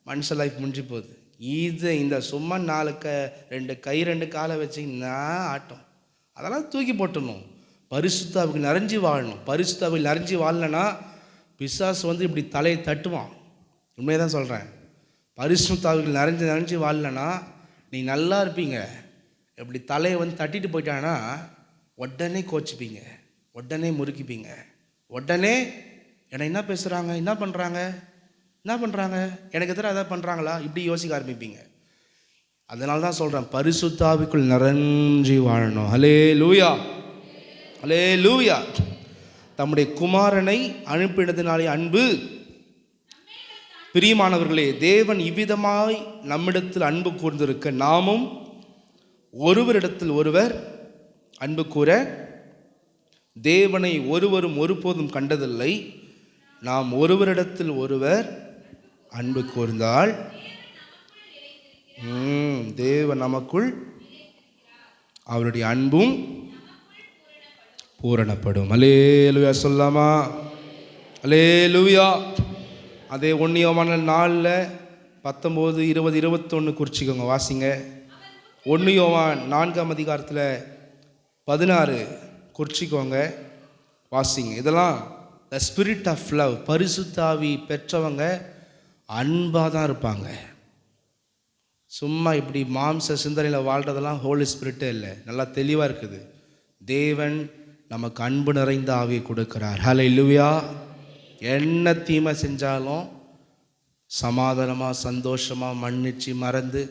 A: மனுஷ லைஃப் முடிஞ்சு போகுது. இந்த சும்மா 2 கை 2 காலை வச்சிங்கன்னா ஆட்டம், அதெல்லாம் தூக்கி போட்டணும். பரிசுத்தாவுக்கு நிறைஞ்சி வாழணும். பரிசுத்தாவுக்கு நிறைஞ்சி வாழலைன்னா பிசாசு இப்படி தலையை தட்டுவான். உண்மையை தான் சொல்கிறேன். பரிசுத்தாவுக்கு நிறைஞ்சி வாழலைன்னா நீ நல்லா இருப்பீங்க. இப்படி தலையை தட்டிட்டு போயிட்டான்னா உடனே கோச்சிப்பீங்க, உடனே முறுக்கிப்பீங்க, உடனே என்னை என்ன பேசுகிறாங்க, என்ன பண்ணுறாங்க, எனக்கு எதிராக எதாவது பண்ணுறாங்களா, இப்படி யோசிக்க ஆரம்பிப்பீங்க. அதனால தான் சொல்கிறேன், பரிசுத்தாவிக்குள் நிறைஞ்சி வாழணும். ஹல்லேலூயா, ஹல்லேலூயா. தம்முடைய குமாரனை அனுப்பினதினாலே அன்பு. பிரியமானவர்களே, தேவன் இவ்விதமாய் நம்மிடத்தில் அன்பு கூர்ந்திருக்க நாமும் ஒருவரிடத்தில் ஒருவர் அன்பு கூற தேவனை ஒருவரும் ஒருபோதும் கண்டதில்லை. நாம் ஒருவரிடத்தில் ஒருவர் அன்பு கூர்ந்தால் தேவன் நமக்குள் அவருடைய அன்பும் பூரணப்படும். அல்லேலூயா சொல்லாமா? அல்லேலூயா. அதே 1 யோவான் 4:19, 20, 21 குறிச்சிக்கோங்க, வாசிங்க. 1 யோவான் 4:16 குறிச்சிக்கோங்க, வாசிங்க. இதெல்லாம் த ஸ்பிரிட் ஆஃப் லவ். பரிசுத்தாவி பெற்றவங்க அன்பாக தான் இருப்பாங்க. சும்மா இப்படி மாம்ச சிந்தனையில் வாழ்கிறதெல்லாம் ஹோலி ஸ்பிரிட்டே இல்லை. நல்லா தெளிவாக இருக்குது. தேவன் நமக்கு அன்பு நிறைந்த ஆவியை கொடுக்கிறார். ஹல்லேலூயா. என்ன தீமை செஞ்சாலும் சமாதானமாக சந்தோஷமாக மன்னிச்சு மறந்து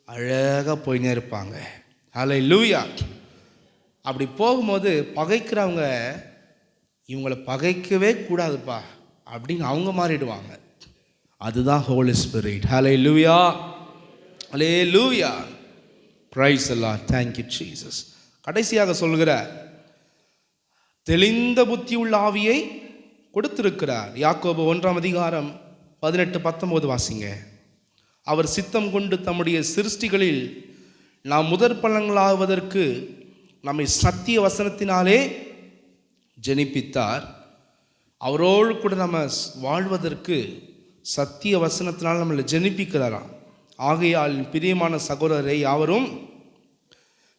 A: அழகாக போயினே இருப்பாங்க. ஹல்லேலூயா. அப்படி போகும்போது பகைக்கிறவங்க இவங்களை பகைக்கவே கூடாதுப்பா அப்படின்னு அவங்க மாறிடுவாங்க. அதுதான் holy spirit. Hallelujah, hallelujah, praise the lord. Thank you Jesus. கடைசியாக சொல்கிறார், தெளிந்த புத்தி உள்ள ஆவியை கொடுத்திருக்கிறார். யாக்கோபு 1:18-19 வாசிங்க. அவர் சித்தம் கொண்டு தம்முடைய சிருஷ்டிகளில் நாம் முதற் பலன்களாவதற்கு நம்மை சத்திய வசனத்தினாலே ஜெனிப்பித்தார். அவரோடு கூட நம்ம வாழ்வதற்கு சத்திய வசனத்தினால் நம்மளை ஜெனிப்பிக்கிறாராம். ஆகையால் பிரியமான சகோதரரை யாவரும்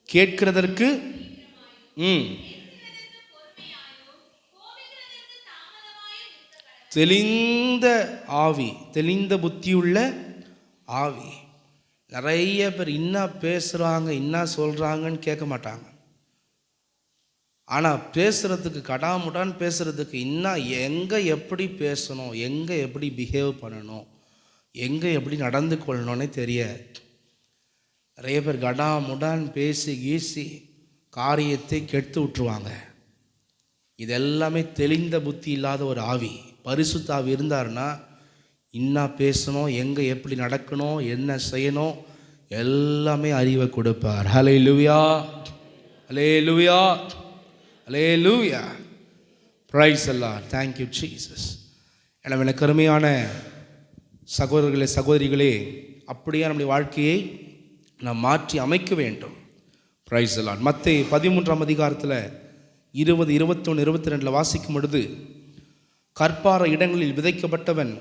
A: கேட்கிறதற்கு தெளிந்த ஆவி, தெளிந்த புத்தியுள்ள ஆவி. நிறைய பேர் என்ன பேசுகிறாங்க என்ன சொல்கிறாங்கன்னு கேட்க மாட்டாங்க. ஆனால் பேசுகிறதுக்கு கடாமுடான்னு பேசுகிறதுக்கு இன்னும் எங்கே எப்படி பேசணும், எங்கே எப்படி பிஹேவ் பண்ணணும், எங்கே எப்படி நடந்து கொள்ளணும்னே தெரியாது. நிறைய பேர் கடாமுடான்னு பேசி கீசி காரியத்தை கெடுத்து விட்டுருவாங்க. இதெல்லாமே தெளிந்த புத்தி இல்லாத ஒரு ஆவி. பரிசுத்த ஆவி இருந்தாருன்னா இன்னும் பேசணும், எங்கே எப்படி நடக்கணும், என்ன செய்யணும் எல்லாமே அறிவை கொடுப்பார். Hallelujah, hallelujah, hallelujah. Praise the lord. Thank you Jesus. எனவே எனக்கு அருமையான சகோதரர்களே சகோதரிகளே, அப்படியே நம்முடைய வாழ்க்கையை நாம் மாற்றி அமைக்க வேண்டும். Price the Lord. மத்தேயு 13ஆம் அதிகாரத்தில் 20, 21, 22 வாசிக்கும் பொழுது, கற்பார இடங்களில் விதைக்கப்பட்டவன்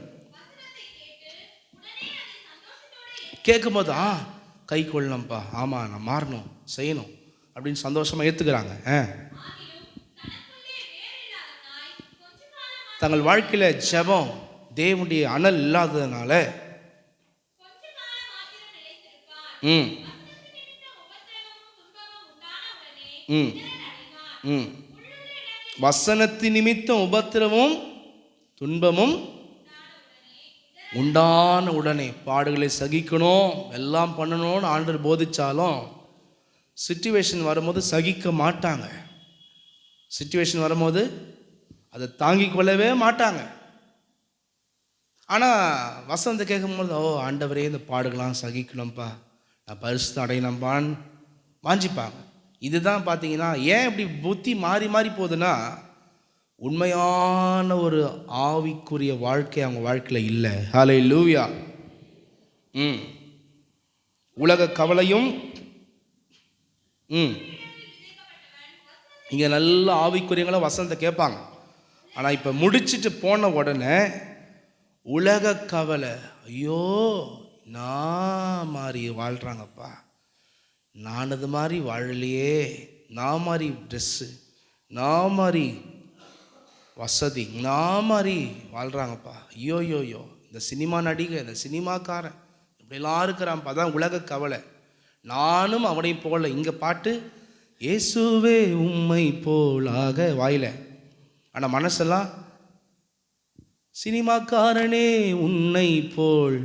A: கேட்கும்போது கை கொள்ளணும்ப்பா, ஆமாம் நான் மாறணும் செய்யணும் அப்படின்னு சந்தோஷமாக ஏற்றுக்கிறாங்க. தங்கள் வாழ்க்கையில் ஜெபம் தேவனுடைய அனல் இல்லாததுனால வசனத்தின் நிமித்தம் உபத்திரமும் துன்பமும் உண்டான உடனே பாடுகளை சகிக்கணும், எல்லாம் பண்ணணும்னு ஆண்டவர் போதிச்சாலும் சிச்சுவேஷன் வரும்போது சகிக்க மாட்டாங்க. சிச்சுவேஷன் வரும்போது அதை தாங்கிக் கொள்ளவே மாட்டாங்க. ஆனால் வசனத்தை கேட்கும்போது ஆண்டவரே இந்த பாடுகளாம் சகிக்கணும்ப்பா, நான் பரிசுத்தம் அடையணும்ப்பான்னு வாஞ்சிப்பாங்க. இதுதான் பார்த்தீங்கன்னா ஏன் இப்படி புத்தி மாறி மாறி போகுதுன்னா, உண்மையான ஒரு ஆவிக்குரிய வாழ்க்கை அவங்க வாழ்க்கையில் இல்லை. ஹல்லேலூயா. உலக கவலையும் இங்கே நல்ல ஆவிக்குரியங்கள வசனத்தை கேட்பாங்க. ஆனால் இப்போ முடிச்சுட்டு போன உடனே உலக கவலை, ஐயோ நான் மாதிரி வாழ்கிறாங்கப்பா, நான் அது மாதிரி வாழலையே, நான் மாதிரி ட்ரெஸ்ஸு, நான் மாதிரி வசதி, நான் மாதிரி வாழ்கிறாங்கப்பா, ஐயோயோயோ இந்த சினிமா நடிகை, இந்த சினிமாக்காரன் இப்படிலாம் இருக்கிறான்ப்பா. அதான் உலக கவலை. நானும் அவனை போல. இங்கே பாட்டு இயேசுவே உம்மை போலாக வாயில, ஆனால் மனசெல்லாம் சினிமாக்காரனே உன்னை போல்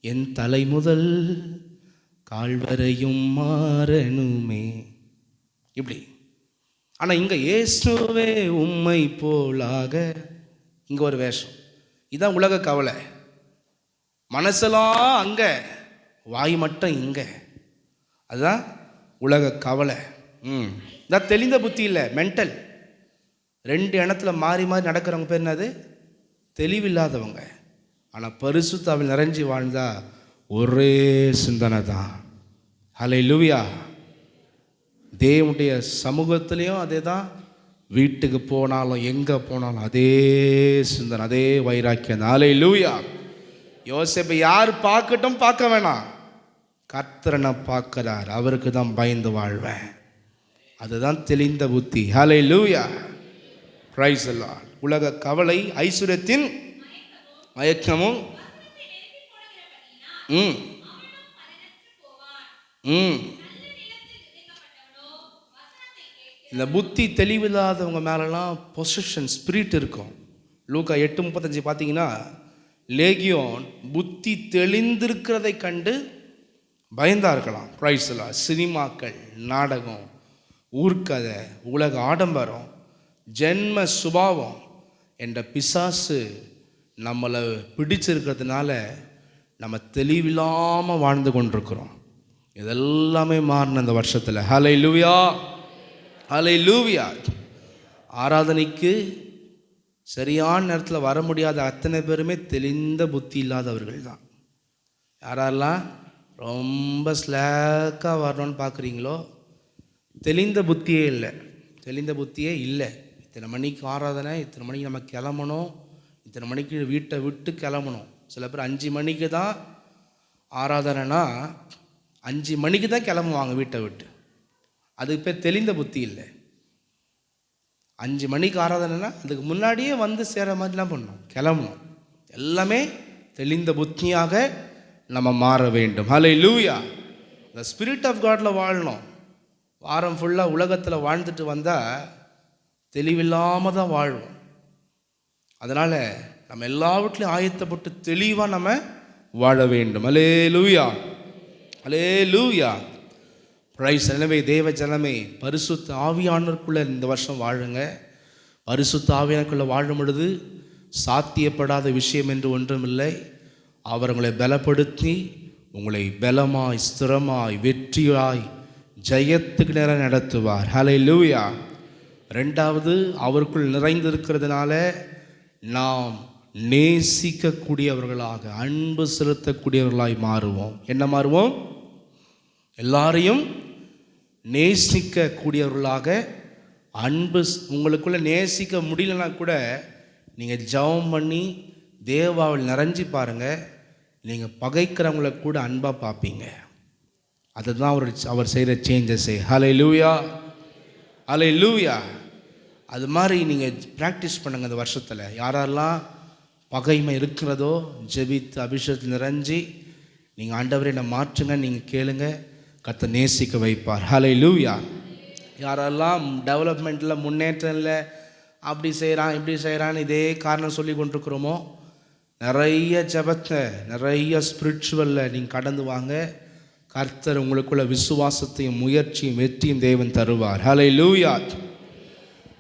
A: என் தலை முதல் கால்வரையும் மாறணுமே இப்படி. ஆனால் இங்கே இயேசுவே உம்மை போலாக, இங்கே ஒரு வேஷம். இதுதான் உலக கவலை. மனசெல்லாம் அங்கே, வாய் மட்டும் இங்கே. அதுதான் உலக கவலை. இதான் தெளிந்த புத்தி இல்லை, மென்டல். ரெண்டு இடத்துல மாறி மாறி நடக்கிறவங்க பேர் என்னது? தெளிவில்லாதவங்க. ஆனால் பரிசுத்தாவில் நிறைஞ்சி வாழ்ந்தா ஒரே சிந்தனை தான். ஹல்லேலூயா. தேவனுடைய சமூகத்திலையும் அதே தான், வீட்டுக்கு போனாலும் எங்கே போனாலும் அதே சிந்தனை, அதே வைராக்கியம். ஹல்லேலூயா. யோசேப்பை யார் பார்க்கட்டும் பார்க்க வேணாம், கர்த்தரனை பார்க்கிறார், அவருக்கு தான் பயந்து வாழ்வேன். அதுதான் தெளிந்த புத்தி. ஹல்லேலூயா. Praise the lord. உலக கவலை ஐசுரத்தின் மயக்கமும் இந்த புத்தி தெளிவில்லாதவங்க மேலெல்லாம் பொசிஷன் ஸ்பிரிட் இருக்கும். லூக்கா 8:35 பார்த்தீங்கன்னா, லேகியோன் புத்தி தெளிந்திருக்கிறதை கண்டு பயந்தா இருக்கலாம். Price the Lord. சினிமாக்கள், நாடகம், ஊர்க்கதை, உலக ஆடம்பரம், ஜென்ம சுபாவம் என்ற பிசாசு நம்மளை பிடிச்சிருக்கிறதுனால நம்ம தெளிவில்லாமல் வாழ்ந்து கொண்டிருக்கிறோம். இதெல்லாமே மாறின இந்த வருஷத்தில். ஹல்லேலூயா, ஹல்லேலூயா. ஆராதனைக்கு சரியான நேரத்தில் வர முடியாத அத்தனை பேருமே தெளிந்த புத்தி இல்லாதவர்கள் தான். யாரெல்லாம் ரொம்ப ஸ்லாக்காக வரணும்னு பார்க்குறீங்களோ, தெளிந்த புத்தியே இல்லை, தெளிந்த புத்தியே இல்லை. இத்தனை மணிக்கு ஆராதனை, இத்தனை மணிக்கு நம்ம கிளம்பணும், இத்தனை மணிக்கு வீட்டை விட்டு கிளம்பணும். சில பேர் 5 மணிக்கு தான் ஆராதனைனா 5 மணிக்கு தான் கிளம்புவாங்க வீட்டை விட்டு. அதுக்கு பேர் தெளிந்த புத்தி இல்லை. 5 மணிக்கு ஆராதனைனா அதுக்கு முன்னாடியே வந்து சேர மாதிரிலாம் பண்ணணும், கிளம்பணும். எல்லாமே தெளிந்த புத்தியாக நம்ம மாற வேண்டும். ஹல்லேலூயா. the spirit of Godல வாழணும். வாரம் ஃபுல்லாக உலகத்தில் வாழ்ந்துட்டு வந்தால் தெளிவில்லாமல் தான் வாழ்வோம். அதனால் நம்ம எல்லாவற்றிலையும் ஆயத்தப்பட்டு தெளிவாக நம்ம வாழ வேண்டும். அல்லேலூயா, அல்லேலூயா, பிரைஸ். எனவே தேவ ஜனமே, பரிசுத்த ஆவியானவருக்குள்ளே இந்த வருஷம் வாழுங்க. பரிசுத்த ஆவியானவருக்குள்ளே வாழும் பொழுது சாத்தியப்படாத விஷயம் என்று ஒன்றுமில்லை. அவர் உங்களை பலப்படுத்தி உங்களை பலமாய் ஸ்திரமாய் வெற்றியாய் ஜெயத்துக்கு நேரம் நடத்துவார். ஹல்லேலூயா. ரெண்டாவது, அவருக்குள் நிறைந்திருக்கிறதுனால நாம் நேசிக்கக்கூடியவர்களாக, அன்பு செலுத்தக்கூடியவர்களாய் மாறுவோம். என்ன மாறுவோம்? எல்லாரையும் நேசிக்கக்கூடியவர்களாக, அன்பு. உங்களுக்குள்ளே நேசிக்க முடியலன்னா கூட நீங்கள் ஜெபம் பண்ணி தேவாவில் நிறைஞ்சி பாருங்கள், நீங்கள் பகைக்கிறவங்கள கூட அன்பாக பார்ப்பீங்க. அதுதான் அவர் செய்கிற சேஞ்சஸே. ஹல்லேலூயா, ஹல்லேலூயா. அது மாதிரி நீங்கள் ப்ராக்டிஸ் பண்ணுங்கள் இந்த வருஷத்தில். யாரெல்லாம் பகைமை இருக்கிறதோ ஜெபித்து அபிஷேகத்தில் நிறைஞ்சி நீங்கள் ஆண்டவரை என்னை மாற்றுங்க நீங்கள் கேளுங்க, கர்த்தர் நேசிக்க வைப்பார். ஹல்லேலூயா. யாரெல்லாம் டெவலப்மெண்ட்டில் முன்னேற்றம் இல்லை, அப்படி செய்கிறான் இப்படி செய்கிறான்னு இதே காரணம் சொல்லி கொண்டிருக்கிறோமோ, நிறைய ஜெபத்தை, நிறைய ஸ்பிரிச்சுவலில் நீங்கள் கடந்து வாங்க. கர்த்தர் உங்களுக்குள்ள விசுவாசத்தையும் முயற்சியும் வெற்றியும் தேவன் தருவார். ஹல்லேலூயா.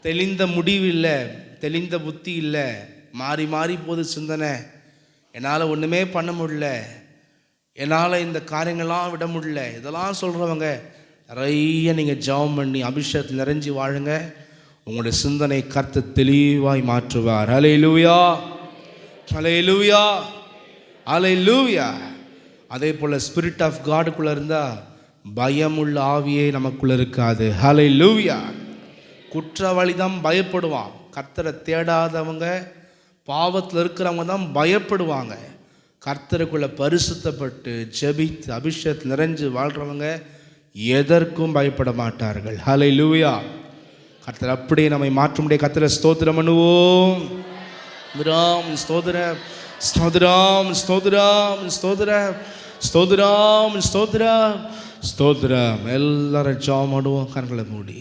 A: தெளிந்த முடிவு இல்லை, தெளிந்த புத்தி இல்லை, மாறி மாறி போது சிந்தனை. என்னால் ஒன்றுமே பண்ண முடியல, என்னால் இந்த காரியங்கள்லாம் விட முடியல, இதெல்லாம் சொல்கிறவங்க நிறைய நீங்கள் ஜெபம் பண்ணி அபிஷேகத்தில் நிறைஞ்சி வாழுங்க. உங்களுடைய சிந்தனை கர்த்தர் தெளிவாய் மாற்றுவார். ஹல்லேலூயா, ஹல்லேலூயா, ஹல்லேலூயா. அதே போல் ஸ்பிரிட் ஆஃப் காடுக்குள்ளே இருந்தால் பயமுள்ள ஆவியே நமக்குள்ளே இருக்காது. ஹல்லேலூயா. குற்றவாளி தான் பயப்படுவான். கர்த்தரை தேடாதவங்க, பாவத்தில் இருக்கிறவங்க தான் பயப்படுவாங்க. கர்த்தருக்குள்ளே பரிசுத்தப்பட்டு ஜெபித்து அபிஷேகத்தில் நிறைஞ்சு வாழ்கிறவங்க எதற்கும் பயப்பட மாட்டார்கள். ஹல்லேலூயா. கர்த்தர் அப்படியே நம்மை மாற்ற முடிய. கர்த்தரை ஸ்தோத்திரம் பண்ணுவோம். ஸ்தோத்திரம், ஸ்தோத்திரம், ஸ்தோத்திரம், ஸ்தோத்திரம், ஸ்தோத்திரம், ஸ்தோத்திரம், ஸ்தோத்திரம். எல்லாரும் ஜெபம் பண்ணுவோம், கண்களை மூடி.